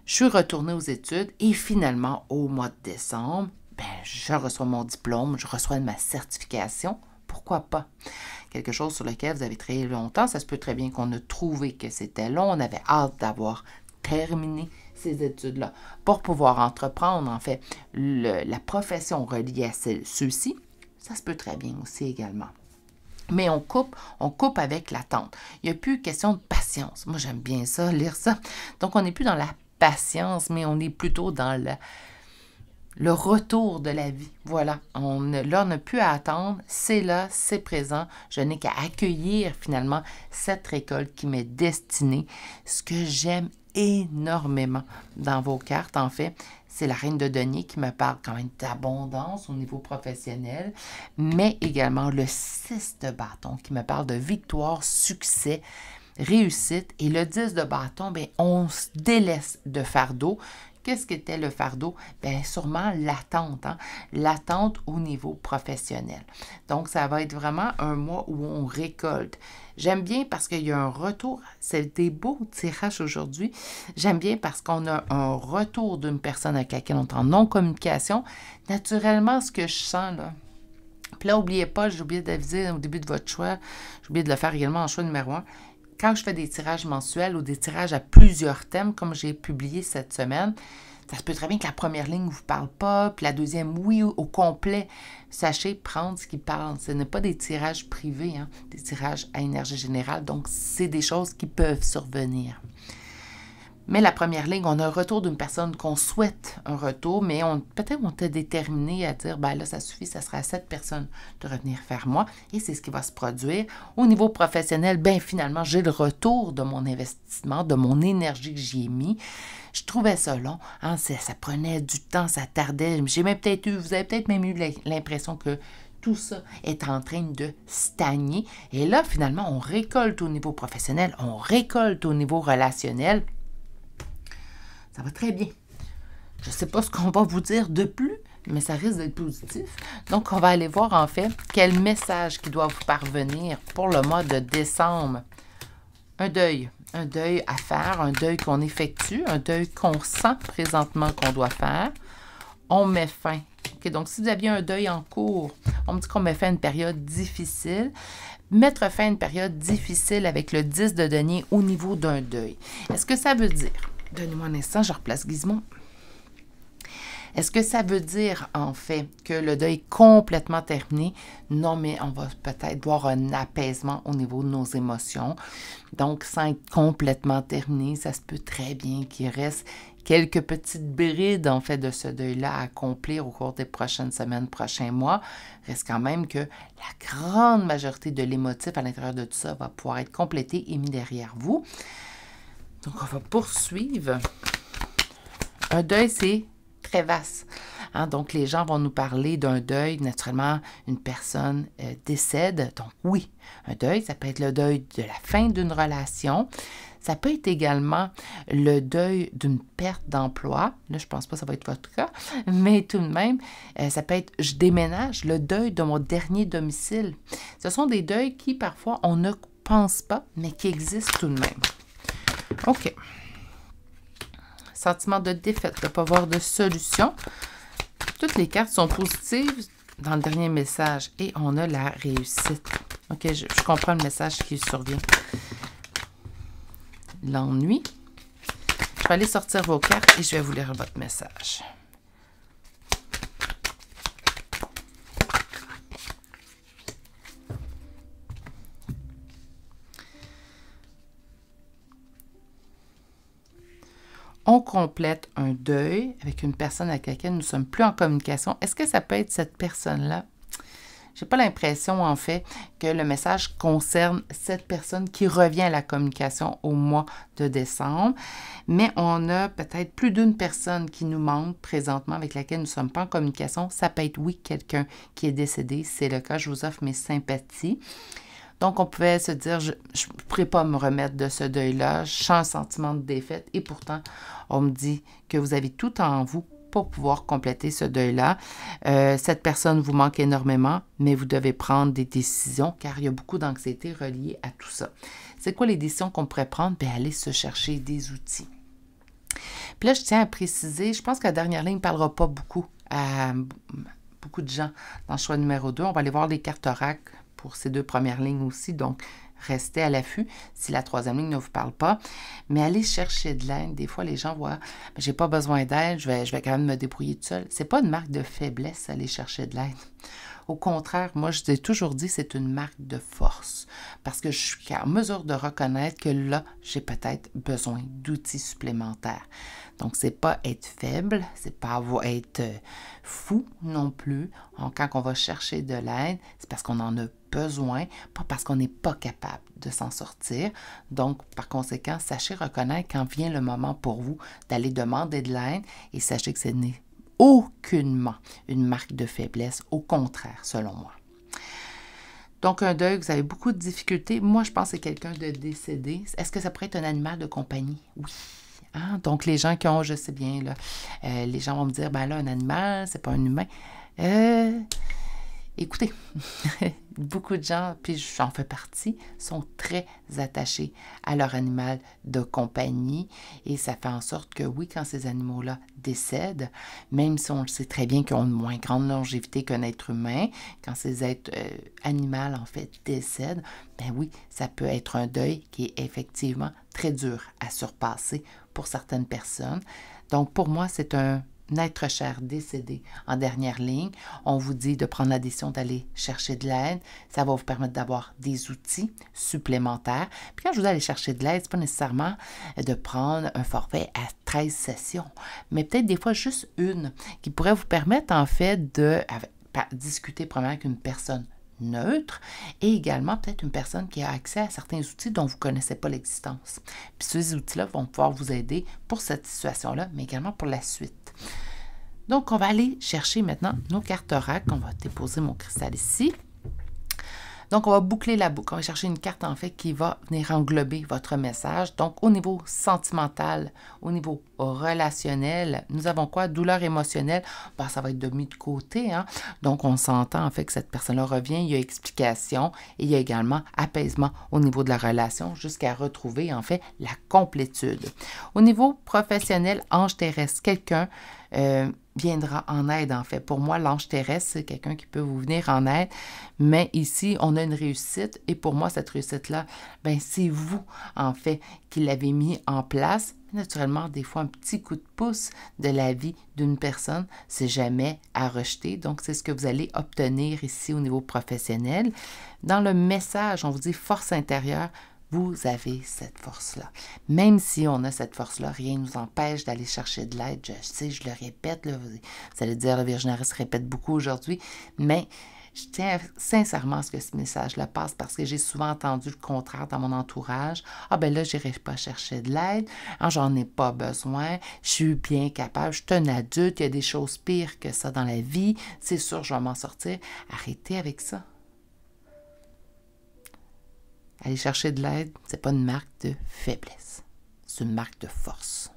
Speaker 1: je suis retournée aux études et finalement, au mois de décembre, ben, je reçois mon diplôme, je reçois ma certification. Pourquoi pas? Quelque chose sur lequel vous avez travaillé longtemps. Ça se peut très bien qu'on a trouvé que c'était long. On avait hâte d'avoir terminé ces études-là pour pouvoir entreprendre, en fait, la profession reliée à ceux-ci. Ça se peut très bien aussi également. Mais on coupe avec l'attente. Il n'y a plus question de patience. Moi, j'aime bien ça, lire ça. Donc, on n'est plus dans la patience, mais on est plutôt dans le retour de la vie. Voilà, là, on n'a plus à attendre. C'est là, c'est présent. Je n'ai qu'à accueillir finalement cette récolte qui m'est destinée. Ce que j'aime énormément dans vos cartes, en fait, c'est la reine de denier qui me parle quand même d'abondance au niveau professionnel, mais également le 6 de bâton qui me parle de victoire, succès, réussite. Et le 10 de bâton, bien, on se délaisse de fardeau. Qu'est-ce qu'était le fardeau? Bien, sûrement l'attente, hein? L'attente au niveau professionnel. Donc, ça va être vraiment un mois où on récolte. J'aime bien parce qu'il y a un retour. C'est des beaux tirages aujourd'hui. J'aime bien parce qu'on a un retour d'une personne avec laquelle on est en non-communication. Naturellement, ce que je sens, là, puis là, n'oubliez pas, j'ai oublié d'aviser au début de votre choix, j'ai oublié de le faire également en choix numéro 1. Quand je fais des tirages mensuels ou des tirages à plusieurs thèmes, comme j'ai publié cette semaine, ça se peut très bien que la première ligne ne vous parle pas, puis la deuxième, oui, au complet. Sachez prendre ce qui parle. Ce n'est pas des tirages privés, hein, des tirages à énergie générale. Donc, c'est des choses qui peuvent survenir. Mais la première ligne, on a un retour d'une personne qu'on souhaite un retour, mais peut-être on était déterminé à dire, ben là, ça suffit, ça sera à cette personne de revenir vers moi. Et c'est ce qui va se produire. Au niveau professionnel, ben finalement, j'ai le retour de mon investissement, de mon énergie que j'y ai mis. Je trouvais ça long, hein, ça prenait du temps, ça tardait. Vous avez peut-être même eu l'impression que tout ça est en train de stagner. Et là, finalement, on récolte au niveau professionnel, on récolte au niveau relationnel. Ça va très bien. Je ne sais pas ce qu'on va vous dire de plus, mais ça risque d'être positif. Donc, on va aller voir en fait quel message qui doit vous parvenir pour le mois de décembre. Un deuil à faire, un deuil qu'on effectue, un deuil qu'on sent présentement qu'on doit faire. on met fin. Okay, donc, si vous aviez un deuil en cours, on me dit qu'on met fin à une période difficile. Mettre fin à une période difficile avec le 10 de denier au niveau d'un deuil. Est-ce que ça veut dire, donnez-moi un instant, je replace Gizmo. Est-ce que ça veut dire, en fait, que le deuil est complètement terminé? Non, mais on va peut-être voir un apaisement au niveau de nos émotions. Donc, sans être complètement terminé, ça se peut très bien qu'il reste quelques petites brides, en fait, de ce deuil-là à accomplir au cours des prochaines semaines, prochains mois. Reste quand même que la grande majorité de l'émotif à l'intérieur de tout ça va pouvoir être complété et mis derrière vous. Donc, on va poursuivre. Un deuil, c'est très vaste. Hein? Donc, les gens vont nous parler d'un deuil. Naturellement, une personne décède. Donc, oui, un deuil, ça peut être le deuil de la fin d'une relation. Ça peut être également le deuil d'une perte d'emploi. Là, je ne pense pas que ça va être votre cas, mais tout de même, ça peut être je déménage, le deuil de mon dernier domicile. Ce sont des deuils qui, parfois, on ne pense pas, mais qui existent tout de même. OK. Sentiment de défaite, de ne pas avoir de solution. Toutes les cartes sont positives dans le dernier message et on a la réussite. OK, je comprends le message qui survient. L'ennui. Je vais aller sortir vos cartes et je vais vous lire votre message. On complète un deuil avec une personne avec laquelle nous ne sommes plus en communication. Est-ce que ça peut être cette personne-là? Je n'ai pas l'impression, en fait, que le message concerne cette personne qui revient à la communication au mois de décembre, mais on a peut-être plus d'une personne qui nous manque présentement avec laquelle nous ne sommes pas en communication. Ça peut être, oui, quelqu'un qui est décédé. Si c'est le cas, je vous offre mes sympathies. Donc, on pouvait se dire, je ne pourrais pas me remettre de ce deuil-là, je sens un sentiment de défaite et pourtant, on me dit que vous avez tout en vous pour pouvoir compléter ce deuil-là. Cette personne vous manque énormément, mais vous devez prendre des décisions car il y a beaucoup d'anxiété reliée à tout ça. C'est quoi les décisions qu'on pourrait prendre? Bien, aller se chercher des outils. Puis là, je tiens à préciser, je pense que la dernière ligne ne parlera pas beaucoup à beaucoup de gens dans le choix numéro 2. On va aller voir les cartes oracles pour ces deux premières lignes aussi, donc restez à l'affût si la troisième ligne ne vous parle pas. Mais allez chercher de l'aide. Des fois, les gens voient, j'ai pas besoin d'aide, je vais quand même me débrouiller tout seul. C'est pas une marque de faiblesse, aller chercher de l'aide. Au contraire, moi, je t'ai toujours dit, c'est une marque de force. Parce que je suis en mesure de reconnaître que là, j'ai peut-être besoin d'outils supplémentaires. Donc, c'est pas être faible, c'est pas être fou non plus. Quand on va chercher de l'aide, c'est parce qu'on en a besoin, pas parce qu'on n'est pas capable de s'en sortir. Donc, par conséquent, sachez reconnaître quand vient le moment pour vous d'aller demander de l'aide et sachez que ce n'est aucunement une marque de faiblesse, au contraire, selon moi. Donc, un deuil, vous avez beaucoup de difficultés. Moi, je pense que c'est quelqu'un de décédé. Est-ce que ça pourrait être un animal de compagnie? Oui. Hein? Donc, les gens qui ont, je sais bien, là, les gens vont me dire, ben là, un animal, c'est pas un humain. Écoutez, beaucoup de gens, puis j'en fais partie, sont très attachés à leur animal de compagnie et ça fait en sorte que oui, quand ces animaux-là décèdent, même si on le sait très bien qu'ils ont une moins grande longévité qu'un être humain, quand ces êtres animaux, en fait, décèdent, ben oui, ça peut être un deuil qui est effectivement très dur à surpasser pour certaines personnes. Donc, pour moi, c'est un être cher décédé en dernière ligne. On vous dit de prendre la décision d'aller chercher de l'aide. Ça va vous permettre d'avoir des outils supplémentaires. Puis quand je vous dis aller chercher de l'aide, ce n'est pas nécessairement de prendre un forfait à 13 sessions, mais peut-être des fois juste une qui pourrait vous permettre en fait de discuter premièrement avec une personne neutre et également peut-être une personne qui a accès à certains outils dont vous ne connaissez pas l'existence. Puis ces outils-là vont pouvoir vous aider pour cette situation-là, mais également pour la suite. Donc, on va aller chercher maintenant nos cartes oracles. On va déposer mon cristal ici. Donc, on va boucler la boucle. On va chercher une carte, en fait, qui va venir englober votre message. Donc, au niveau sentimental, au niveau relationnel, nous avons quoi? Douleur émotionnelle. Ben, ça va être de mis de côté. Hein? Donc, on s'entend, en fait, que cette personne-là revient. Il y a explication et il y a également apaisement au niveau de la relation jusqu'à retrouver, en fait, la complétude. Au niveau professionnel, ange terrestre, quelqu'un viendra en aide, en fait. Pour moi, l'ange terrestre, c'est quelqu'un qui peut vous venir en aide, mais ici, on a une réussite, et pour moi, cette réussite-là, ben c'est vous, en fait, qui l'avez mis en place. Naturellement, des fois, un petit coup de pouce de la vie d'une personne, c'est jamais à rejeter. Donc, c'est ce que vous allez obtenir ici au niveau professionnel. Dans le message, on vous dit force intérieure. Vous avez cette force-là. Même si on a cette force-là, rien ne nous empêche d'aller chercher de l'aide. Je sais, je le répète, là, vous allez dire, la Vierge se répète beaucoup aujourd'hui, mais je tiens sincèrement à ce que ce message-là passe parce que j'ai souvent entendu le contraire dans mon entourage. Ah ben là, je n'irai pas chercher de l'aide, ah, j'en ai pas besoin, je suis bien capable, je suis un adulte, il y a des choses pires que ça dans la vie, c'est sûr, je vais m'en sortir. Arrêtez avec ça. Aller chercher de l'aide, ce n'est pas une marque de faiblesse, c'est une marque de force.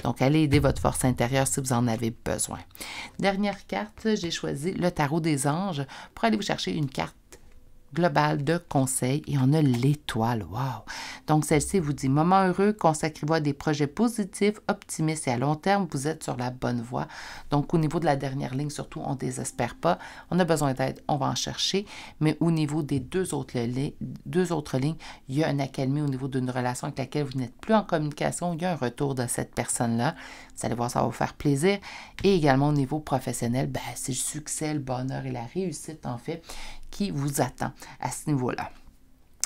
Speaker 1: Donc, allez aider votre force intérieure si vous en avez besoin. Dernière carte, j'ai choisi le tarot des anges pour aller vous chercher une carte globale de conseil et on a l'étoile. Wow! Donc, celle-ci vous dit « Moment heureux, consacrez-vous à des projets positifs, optimistes et à long terme, vous êtes sur la bonne voie. » Donc, au niveau de la dernière ligne, surtout, on ne désespère pas. On a besoin d'aide, on va en chercher. Mais au niveau des deux autres lignes, il y a une accalmie au niveau d'une relation avec laquelle vous n'êtes plus en communication. Il y a un retour de cette personne-là. Vous allez voir, ça va vous faire plaisir. Et également, au niveau professionnel, ben, c'est le succès, le bonheur et la réussite, en fait, qui vous attend à ce niveau-là.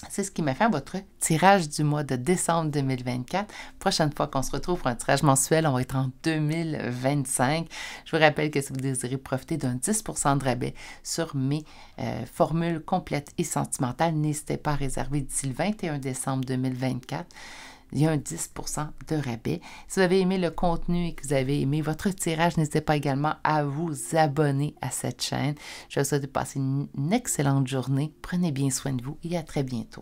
Speaker 1: C'est ce qui m'a fait votre tirage du mois de décembre 2024. Prochaine fois qu'on se retrouve pour un tirage mensuel, on va être en 2025. Je vous rappelle que si vous désirez profiter d'un 10% de rabais sur mes formules complètes et sentimentales, n'hésitez pas à réserver d'ici le 21 décembre 2024. Il y a un 10% de rabais. Si vous avez aimé le contenu et que vous avez aimé votre tirage, n'hésitez pas également à vous abonner à cette chaîne. Je vous souhaite de passer une excellente journée. Prenez bien soin de vous et à très bientôt.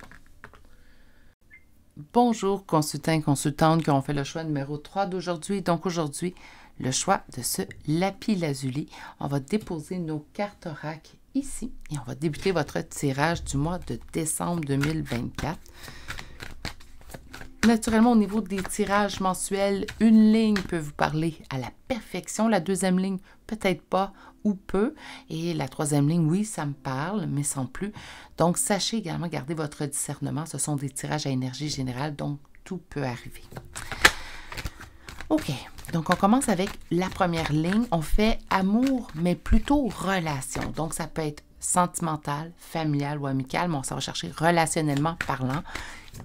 Speaker 1: Bonjour consultants et consultantes qui ont fait le choix numéro 3 d'aujourd'hui. Donc aujourd'hui, le choix de ce lapis-lazuli. On va déposer nos cartes oracle ici et on va débuter votre tirage du mois de décembre 2024. Naturellement, au niveau des tirages mensuels, une ligne peut vous parler à la perfection. La deuxième ligne, peut-être pas ou peu. Et la troisième ligne, oui, ça me parle, mais sans plus. Donc, sachez également garder votre discernement. Ce sont des tirages à énergie générale, donc tout peut arriver. OK. Donc, on commence avec la première ligne. On fait amour, mais plutôt relation. Donc, ça peut être sentimental, familial ou amical, mais on s'en va chercher relationnellement parlant.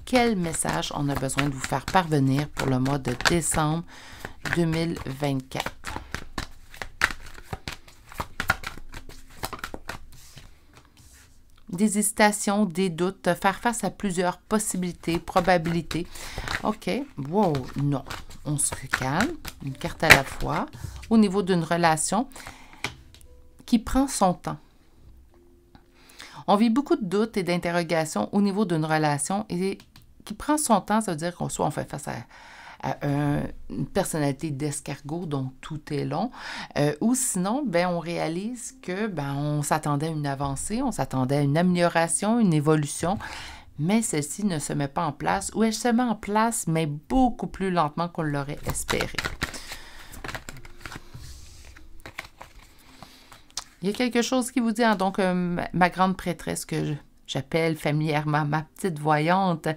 Speaker 1: Quel message on a besoin de vous faire parvenir pour le mois de décembre 2024? Des hésitations, des doutes, faire face à plusieurs possibilités, probabilités. OK, wow, non. On se calme, une carte à la fois. Au niveau d'une relation qui prend son temps. On vit beaucoup de doutes et d'interrogations au niveau d'une relation et qui prend son temps, ça veut dire qu'on soit on fait face à une personnalité d'escargot, donc tout est long, ou sinon, ben, on réalise que on s'attendait à une avancée, on s'attendait à une amélioration, une évolution, mais celle-ci ne se met pas en place, ou elle se met en place, mais beaucoup plus lentement qu'on l'aurait espéré. Il y a quelque chose qui vous dit, hein, donc ma grande prêtresse que j'appelle familièrement ma petite voyante,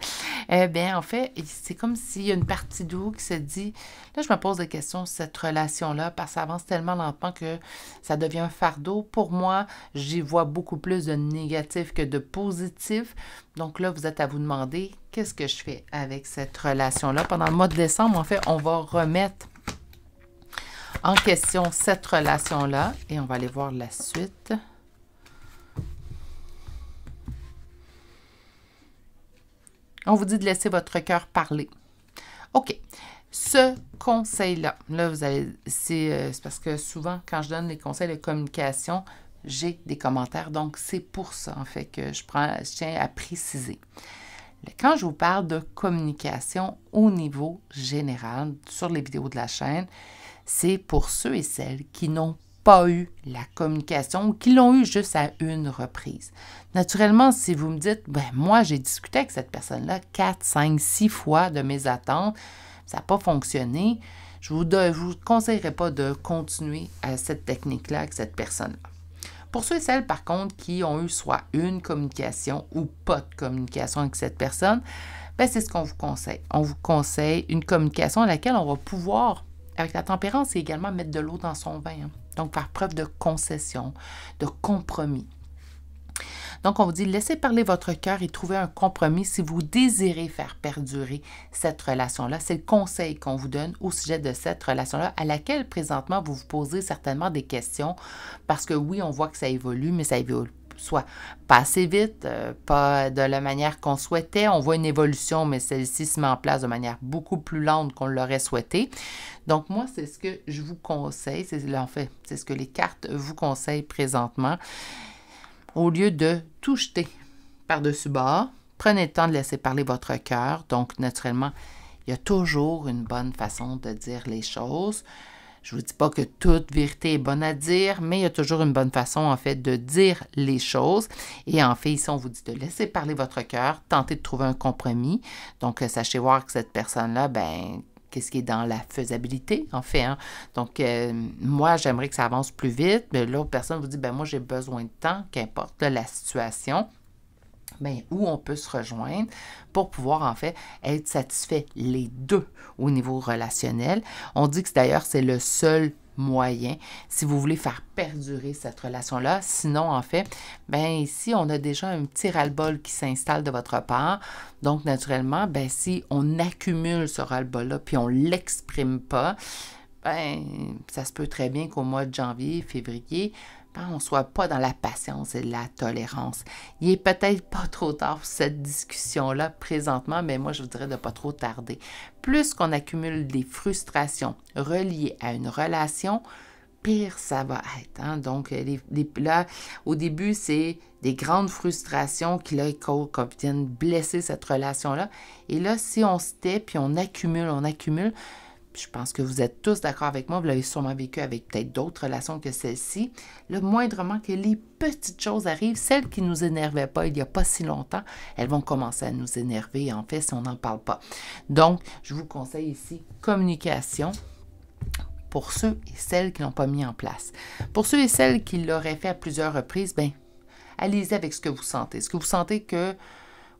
Speaker 1: bien en fait, c'est comme s'il y a une partie de vous qui se dit, là je me pose des questions sur cette relation-là parce que ça avance tellement lentement que ça devient un fardeau. Pour moi, j'y vois beaucoup plus de négatif que de positif. Donc là, vous êtes à vous demander, qu'est-ce que je fais avec cette relation-là? Pendant le mois de décembre, en fait, on va remettre en question cette relation-là et on va aller voir la suite. On vous dit de laisser votre cœur parler. OK. Ce conseil-là, là, vous allez, c'est parce que souvent, quand je donne les conseils de communication, j'ai des commentaires. Donc, c'est pour ça, en fait, que je tiens à préciser. Quand je vous parle de communication au niveau général sur les vidéos de la chaîne, c'est pour ceux et celles qui n'ont pas eu la communication ou qui l'ont eu juste à une reprise. Naturellement, si vous me dites, ben moi, j'ai discuté avec cette personne-là 4, 5, 6 fois de mes attentes, ça n'a pas fonctionné, je vous conseillerais pas de continuer à cette technique-là avec cette personne-là. Pour ceux et celles, par contre, qui ont eu soit une communication ou pas de communication avec cette personne, bien, c'est ce qu'on vous conseille. On vous conseille une communication à laquelle on va pouvoir, avec la tempérance, et également mettre de l'eau dans son vin. Hein. Donc, faire preuve de concession, de compromis. Donc, on vous dit, laissez parler votre cœur et trouvez un compromis si vous désirez faire perdurer cette relation-là. C'est le conseil qu'on vous donne au sujet de cette relation-là, à laquelle, présentement, vous vous posez certainement des questions, parce que oui, on voit que ça évolue, mais ça évolue soit pas assez vite, pas de la manière qu'on souhaitait. On voit une évolution, mais celle-ci se met en place de manière beaucoup plus lente qu'on l'aurait souhaité. Donc, moi, c'est ce que je vous conseille. En fait, c'est ce que les cartes vous conseillent présentement. Au lieu de tout jeter par-dessus bord, prenez le temps de laisser parler votre cœur. Donc, naturellement, il y a toujours une bonne façon de dire les choses. Je ne vous dis pas que toute vérité est bonne à dire, mais il y a toujours une bonne façon, en fait, de dire les choses. Et en fait, ici, on vous dit de laisser parler votre cœur, tenter de trouver un compromis. Donc, sachez voir que cette personne-là, ben, qu'est-ce qui est dans la faisabilité, en fait. Hein? Donc, moi, j'aimerais que ça avance plus vite, mais l'autre personne vous dit, ben moi, j'ai besoin de temps, qu'importe la situation. Bien, où on peut se rejoindre pour pouvoir, en fait, être satisfait les deux au niveau relationnel. On dit que d'ailleurs, c'est le seul moyen si vous voulez faire perdurer cette relation-là. Sinon, en fait, bien ici, on a déjà un petit ras-le-bol qui s'installe de votre part. Donc, naturellement, bien si on accumule ce ras-le-bol-là puis on ne l'exprime pas, bien, ça se peut très bien qu'au mois de janvier, février, on ne soit pas dans la patience et la tolérance. Il n'est peut-être pas trop tard pour cette discussion-là présentement, mais moi, je vous dirais de ne pas trop tarder. Plus qu'on accumule des frustrations reliées à une relation, pire ça va être. Hein? Donc, là, au début, c'est des grandes frustrations qui là, viennent blesser cette relation-là. Et là, si on se tait, puis on accumule, je pense que vous êtes tous d'accord avec moi, vous l'avez sûrement vécu avec peut-être d'autres relations que celle-ci. Le moindrement que les petites choses arrivent, celles qui ne nous énervaient pas il n'y a pas si longtemps, elles vont commencer à nous énerver, en fait, si on n'en parle pas. Donc, je vous conseille ici, communication pour ceux et celles qui ne l'ont pas mis en place. Pour ceux et celles qui l'auraient fait à plusieurs reprises, bien, allez-y avec ce que vous sentez. Est-ce que vous sentez que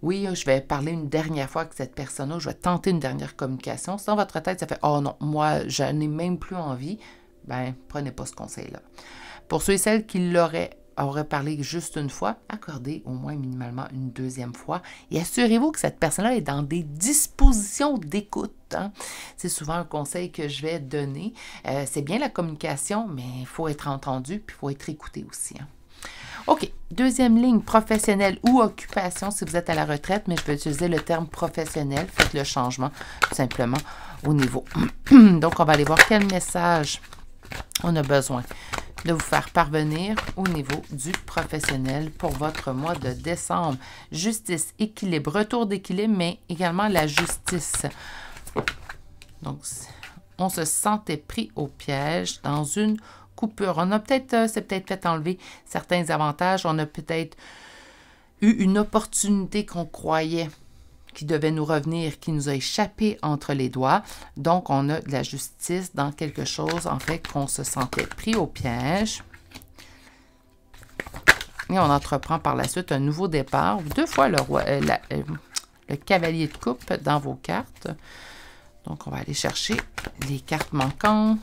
Speaker 1: oui, je vais parler une dernière fois avec cette personne-là, je vais tenter une dernière communication. Si dans votre tête, ça fait « Oh non, moi, je n'ai même plus envie », bien, prenez pas ce conseil-là. Pour ceux et celles qui auraient parlé juste une fois, accordez au moins minimalement une deuxième fois et assurez-vous que cette personne-là est dans des dispositions d'écoute. Hein? C'est souvent un conseil que je vais donner. C'est bien la communication, mais il faut être entendu puis il faut être écouté aussi. Hein? OK. Deuxième ligne, professionnel ou occupation si vous êtes à la retraite, mais je vais utiliser le terme professionnel. Faites le changement tout simplement au niveau. Donc, on va aller voir quel message on a besoin de vous faire parvenir au niveau du professionnel pour votre mois de décembre. Justice, équilibre, retour d'équilibre, mais également la justice. Donc, on se sentait pris au piège dans une coupure. On a peut-être, c'est peut-être fait enlever certains avantages. On a peut-être eu une opportunité qu'on croyait qui devait nous revenir, qui nous a échappé entre les doigts. Donc, on a de la justice dans quelque chose, en fait, qu'on se sentait pris au piège. Et on entreprend par la suite un nouveau départ. Deux fois le cavalier de coupe dans vos cartes. Donc, on va aller chercher les cartes manquantes.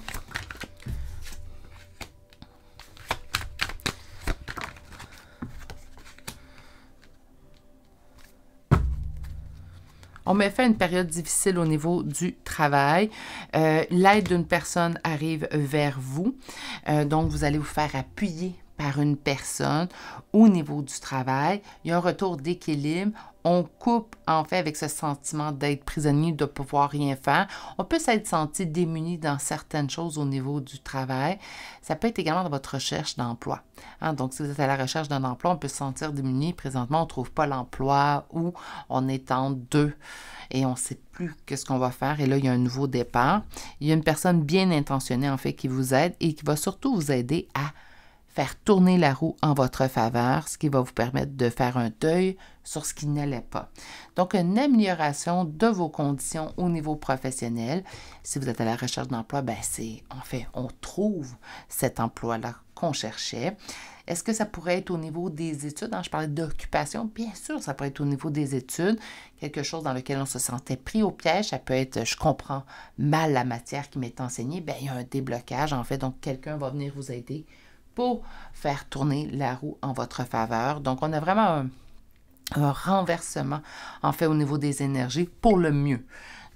Speaker 1: On met fin à une période difficile au niveau du travail. L'aide d'une personne arrive vers vous. Donc, vous allez vous faire appuyer par une personne au niveau du travail. Il y a un retour d'équilibre. On coupe, en fait, avec ce sentiment d'être prisonnier, de ne pouvoir rien faire. On peut s'être senti démuni dans certaines choses au niveau du travail. Ça peut être également dans votre recherche d'emploi. Hein? Donc, si vous êtes à la recherche d'un emploi, on peut se sentir démuni. Présentement, on ne trouve pas l'emploi ou on est en deux et on ne sait plus qu'est-ce qu'on va faire. Et là, il y a un nouveau départ. Il y a une personne bien intentionnée, en fait, qui vous aide et qui va surtout vous aider à faire tourner la roue en votre faveur, ce qui va vous permettre de faire un deuil sur ce qui n'allait pas. Donc, une amélioration de vos conditions au niveau professionnel. Si vous êtes à la recherche d'emploi, ben on trouve cet emploi-là qu'on cherchait. Est-ce que ça pourrait être au niveau des études? Je parlais d'occupation. Bien sûr, ça pourrait être au niveau des études. Quelque chose dans lequel on se sentait pris au piège. Ça peut être, je comprends mal la matière qui m'est enseignée. Bien, il y a un déblocage, en fait. Donc, quelqu'un va venir vous aider pour faire tourner la roue en votre faveur. Donc, on a vraiment un renversement, en fait, au niveau des énergies pour le mieux.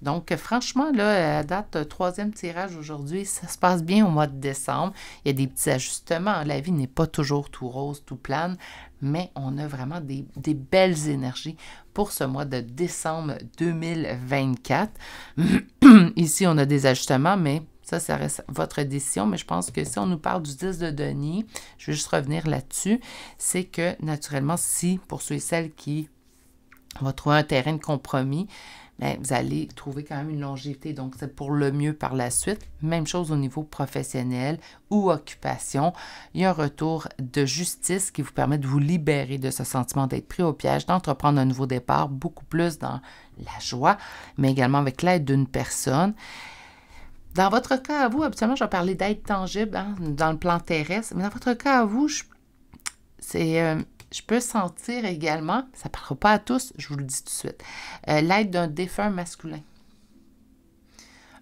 Speaker 1: Donc, franchement, là, à date, 3e tirage aujourd'hui, ça se passe bien au mois de décembre. Il y a des petits ajustements. La vie n'est pas toujours tout rose, tout plane, mais on a vraiment des belles énergies pour ce mois de décembre 2024. Ici, on a des ajustements, mais ça reste votre décision. Mais je pense que si on nous parle du 10 de denier, je vais juste revenir là-dessus, c'est que, naturellement, si, pour ceux et celles qui vont trouver un terrain de compromis, bien, vous allez trouver quand même une longévité. Donc, c'est pour le mieux par la suite. Même chose au niveau professionnel ou occupation. Il y a un retour de justice qui vous permet de vous libérer de ce sentiment d'être pris au piège, d'entreprendre un nouveau départ, beaucoup plus dans la joie, mais également avec l'aide d'une personne. Dans votre cas à vous, habituellement, je vais parler d'aide tangible dans le plan terrestre, mais dans votre cas à vous, je peux sentir également, ça ne parlera pas à tous, je vous le dis tout de suite, l'aide d'un défunt masculin.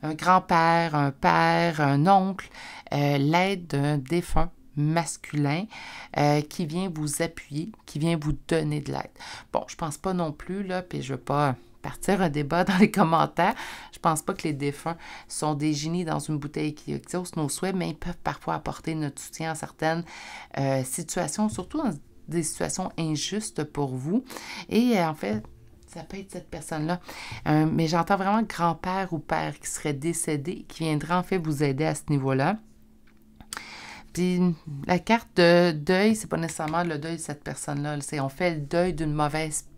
Speaker 1: Un grand-père, un père, un oncle, l'aide d'un défunt masculin qui vient vous appuyer, qui vient vous donner de l'aide. Bon, je ne pense pas non plus, là, puis je ne veux pas partir un débat dans les commentaires. Je ne pense pas que les défunts sont des génies dans une bouteille qui exaucent nos souhaits, mais ils peuvent parfois apporter notre soutien à certaines situations, surtout dans des situations injustes pour vous. Et en fait, ça peut être cette personne-là. Mais j'entends vraiment grand-père ou père qui serait décédé, qui viendrait en fait vous aider à ce niveau-là. Puis la carte de deuil, c'est pas nécessairement le deuil de cette personne-là. C'est on fait le deuil d'une mauvaise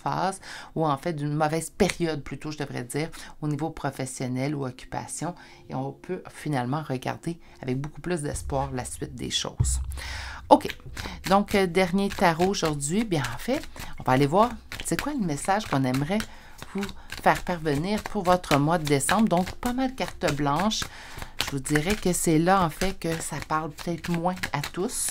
Speaker 1: phase ou en fait d'une mauvaise période plutôt, je devrais dire, au niveau professionnel ou occupation. Et on peut finalement regarder avec beaucoup plus d'espoir la suite des choses. OK. Donc, dernier tarot aujourd'hui. Bien, en fait, on va aller voir c'est quoi le message qu'on aimerait vous faire parvenir pour votre mois de décembre. Donc, pas mal de cartes blanches. Je vous dirais que c'est là, en fait, que ça parle peut-être moins à tous.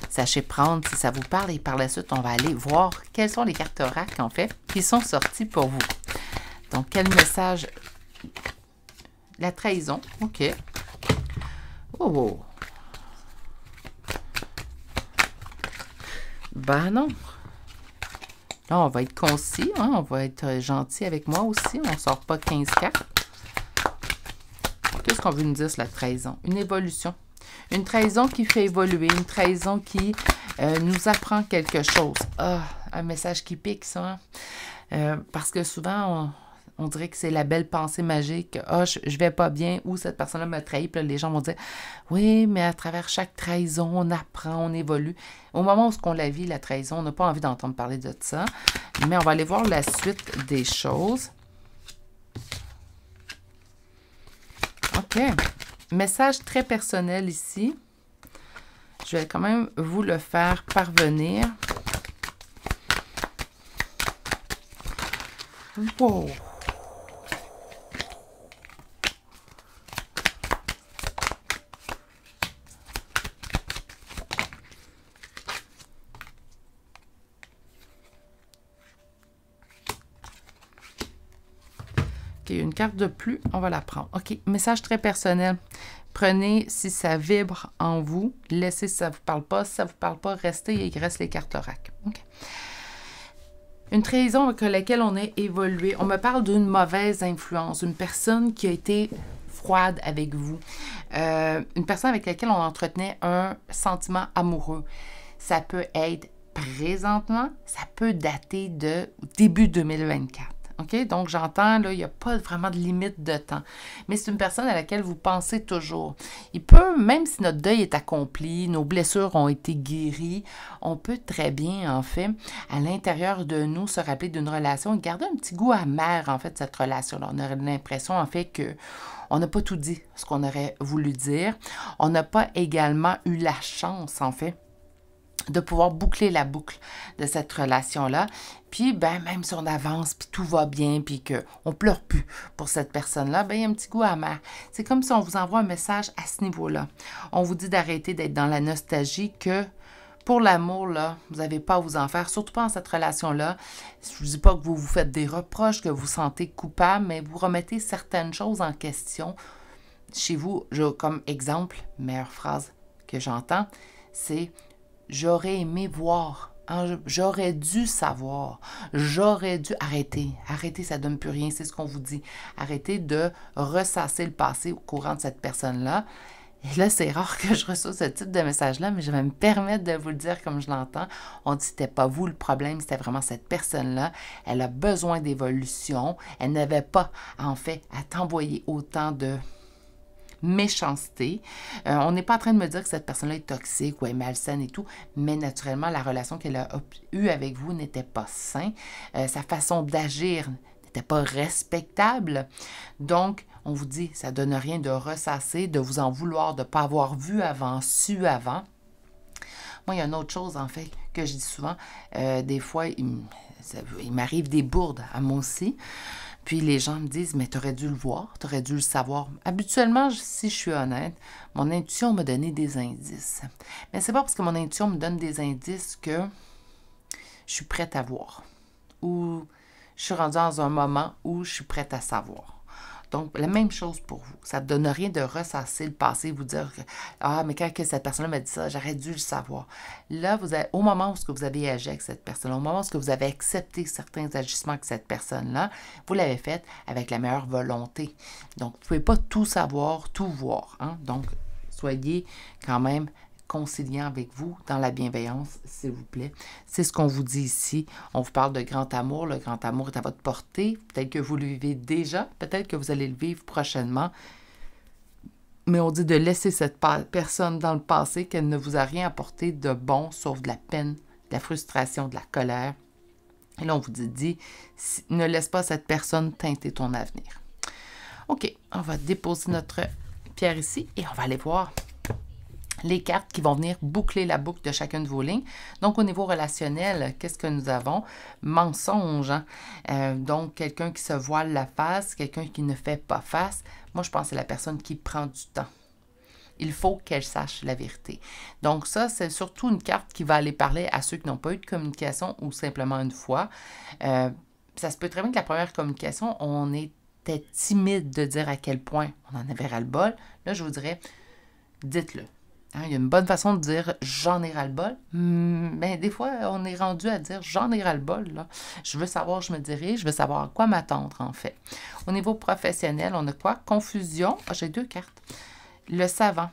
Speaker 1: Sachez prendre si ça vous parle et par la suite, on va aller voir quelles sont les cartes oracles, en fait, qui sont sorties pour vous. Donc, quel message? La trahison. OK. Oh! Ben non. Là, on va être concis, hein? On va être gentil avec moi aussi. On ne sort pas 15 cartes. Qu'est-ce qu'on veut nous dire sur la trahison? Une évolution. Une trahison qui fait évoluer, une trahison qui nous apprend quelque chose. Ah, un message qui pique, ça. Parce que souvent, on dirait que c'est la belle pensée magique. Ah, je vais pas bien, ou cette personne-là m'a trahi. Puis là, les gens vont dire, oui, mais à travers chaque trahison, on apprend, on évolue. Au moment où on la vit, la trahison, on n'a pas envie d'entendre parler de ça. Mais on va aller voir la suite des choses. OK. Message très personnel ici. Je vais quand même vous le faire parvenir. Wow! OK, une carte de plus, on va la prendre. OK, message très personnel. Prenez si ça vibre en vous. Laissez si ça ne vous parle pas. Si ça ne vous parle pas, restez et il reste les cartes oracles. OK. Une trahison avec laquelle on a évolué. On me parle d'une mauvaise influence. Une personne qui a été froide avec vous. Une personne avec laquelle on entretenait un sentiment amoureux. Ça peut être présentement. Ça peut dater de début 2024. OK? Donc, j'entends, là, il n'y a pas vraiment de limite de temps. Mais c'est une personne à laquelle vous pensez toujours. Il peut, même si notre deuil est accompli, nos blessures ont été guéries, on peut très bien, en fait, à l'intérieur de nous, se rappeler d'une relation et garder un petit goût amer, en fait, de cette relation-là. On aurait l'impression, en fait, que on n'a pas tout dit, ce qu'on aurait voulu dire. On n'a pas également eu la chance, en fait, de pouvoir boucler la boucle de cette relation-là. Puis, ben, même si on avance, puis tout va bien, puis qu'on ne pleure plus pour cette personne-là, ben, il y a un petit goût amer. C'est comme si on vous envoie un message à ce niveau-là. On vous dit d'arrêter d'être dans la nostalgie, que pour l'amour, là, vous n'avez pas à vous en faire, surtout pas dans cette relation-là. Je ne vous dis pas que vous vous faites des reproches, que vous vous sentez coupable, mais vous remettez certaines choses en question. Chez vous, comme exemple, meilleure phrase que j'entends, c'est « j'aurais aimé voir ». J'aurais dû savoir, j'aurais dû arrêter. Arrêter, ça ne donne plus rien, c'est ce qu'on vous dit. Arrêtez de ressasser le passé au courant de cette personne-là. Et là, c'est rare que je reçoive ce type de message-là, mais je vais me permettre de vous le dire comme je l'entends. On dit que c'était pas vous le problème, c'était vraiment cette personne-là. Elle a besoin d'évolution. Elle n'avait pas, en fait, à t'envoyer autant de méchanceté. On n'est pas en train de me dire que cette personne-là est toxique ou est malsaine et tout, mais naturellement, la relation qu'elle a eue avec vous n'était pas saine. Sa façon d'agir n'était pas respectable. Donc, on vous dit, ça ne donne rien de ressasser, de vous en vouloir, de ne pas avoir vu avant, su avant. Moi, il y a une autre chose, en fait, que je dis souvent. Des fois, il m'arrive des bourdes à moi aussi. Puis les gens me disent, mais tu aurais dû le voir, tu aurais dû le savoir. Habituellement, si je suis honnête, mon intuition m'a donné des indices. Mais c'est pas parce que mon intuition me donne des indices que je suis prête à voir. Ou je suis rendue dans un moment où je suis prête à savoir. Donc, la même chose pour vous. Ça ne donne rien de ressasser le passé, vous dire que « Ah, mais quand cette personne-là m'a dit ça, j'aurais dû le savoir. » Là, au moment où vous avez agi avec cette personne, au moment où vous avez accepté certains agissements avec cette personne-là, vous l'avez fait avec la meilleure volonté. Donc, vous ne pouvez pas tout savoir, tout voir. Hein? Donc, soyez quand même conciliant avec vous dans la bienveillance, s'il vous plaît. C'est ce qu'on vous dit ici. On vous parle de grand amour. Le grand amour est à votre portée. Peut-être que vous le vivez déjà. Peut-être que vous allez le vivre prochainement. Mais on dit de laisser cette personne dans le passé, qu'elle ne vous a rien apporté de bon, sauf de la peine, de la frustration, de la colère. Et là, on vous dit, ne laisse pas cette personne teinter ton avenir. OK, on va déposer notre pierre ici et on va aller voir les cartes qui vont venir boucler la boucle de chacune de vos lignes. Donc, au niveau relationnel, qu'est-ce que nous avons? Mensonge. Hein? Donc, quelqu'un qui se voile la face, quelqu'un qui ne fait pas face. Moi, je pense que c'est la personne qui prend du temps. Il faut qu'elle sache la vérité. Donc, ça, c'est surtout une carte qui va aller parler à ceux qui n'ont pas eu de communication ou simplement une fois. Ça se peut très bien que la première communication, on était timide de dire à quel point on en avait ras-le-bol. Là, je vous dirais, dites-le. Hein, il y a une bonne façon de dire « j'en ai ras-le-bol ». Mais des fois, on est rendu à dire « j'en ai ras-le-bol ». Je veux savoir où je me dirige, je veux savoir à quoi m'attendre, en fait. Au niveau professionnel, on a quoi? Confusion. Ah, j'ai 2 cartes. Le savant.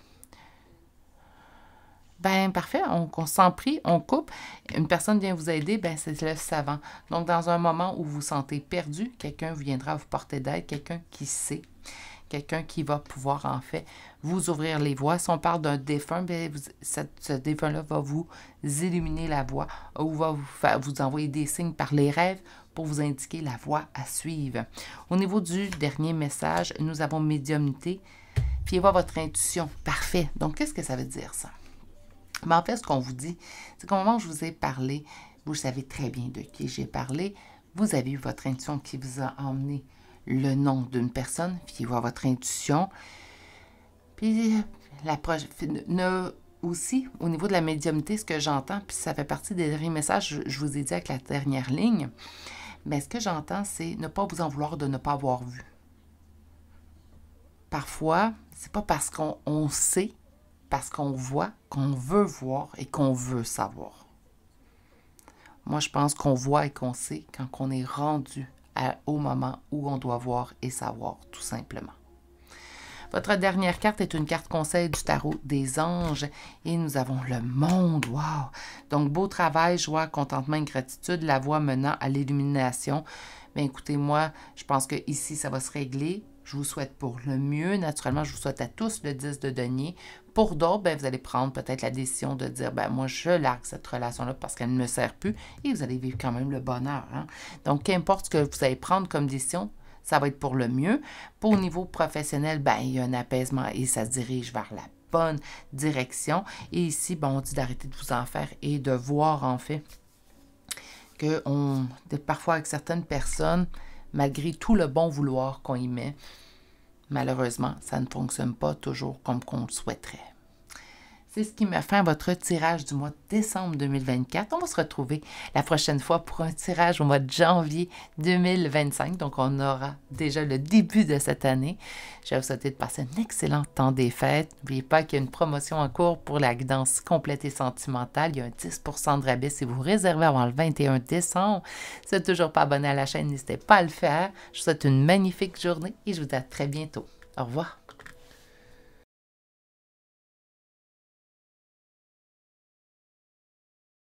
Speaker 1: Ben parfait, on s'en prie, on coupe. Une personne vient vous aider, ben c'est le savant. Donc, dans un moment où vous vous sentez perdu, quelqu'un viendra vous porter d'aide, quelqu'un qui sait. Quelqu'un qui va pouvoir, en fait, vous ouvrir les voies. Si on parle d'un défunt, bien, ce défunt-là va vous illuminer la voie ou va vous envoyer des signes par les rêves pour vous indiquer la voie à suivre. Au niveau du dernier message, nous avons médiumnité. Fiez-vous à votre intuition. Parfait. Donc, qu'est-ce que ça veut dire, ça? Mais en fait, ce qu'on vous dit, c'est qu'au moment où je vous ai parlé, vous savez très bien de qui j'ai parlé, vous avez eu votre intuition qui vous a emmené le nom d'une personne, fiez-vous à votre intuition. Puis, aussi, au niveau de la médiumnité, ce que j'entends, puis ça fait partie des derniers messages, je vous ai dit avec la dernière ligne, mais ce que j'entends, c'est ne pas vous en vouloir de ne pas avoir vu. Parfois, c'est pas parce qu'on sait, parce qu'on voit, qu'on veut voir et qu'on veut savoir. Moi, je pense qu'on voit et qu'on sait quand on est rendu au moment où on doit voir et savoir, tout simplement. Votre dernière carte est une carte conseil du tarot des anges et nous avons le monde. Wow! Donc, beau travail, joie, contentement et gratitude, la voie menant à l'illumination. Bien, écoutez, moi, je pense que ici ça va se régler. Je vous souhaite pour le mieux. Naturellement, je vous souhaite à tous le 10 de denier. Pour d'autres, bien, vous allez prendre peut-être la décision de dire, ben moi, je largue cette relation-là parce qu'elle ne me sert plus et vous allez vivre quand même le bonheur. Hein? Donc, qu'importe ce que vous allez prendre comme décision, ça va être pour le mieux. Pour au niveau professionnel, ben, il y a un apaisement et ça se dirige vers la bonne direction. Et ici, ben, on dit d'arrêter de vous en faire et de voir, en fait, que parfois avec certaines personnes, malgré tout le bon vouloir qu'on y met, malheureusement, ça ne fonctionne pas toujours comme qu'on le souhaiterait. C'est ce qui met fin à votre tirage du mois de décembre 2024. On va se retrouver la prochaine fois pour un tirage au mois de janvier 2025. Donc, on aura déjà le début de cette année. Je vais vous souhaiter de passer un excellent temps des fêtes. N'oubliez pas qu'il y a une promotion en cours pour la guidance complète et sentimentale. Il y a un 10% de rabais si vous réservez avant le 21 décembre. Si vous n'êtes toujours pas abonné à la chaîne, n'hésitez pas à le faire. Je vous souhaite une magnifique journée et je vous dis à très bientôt. Au revoir.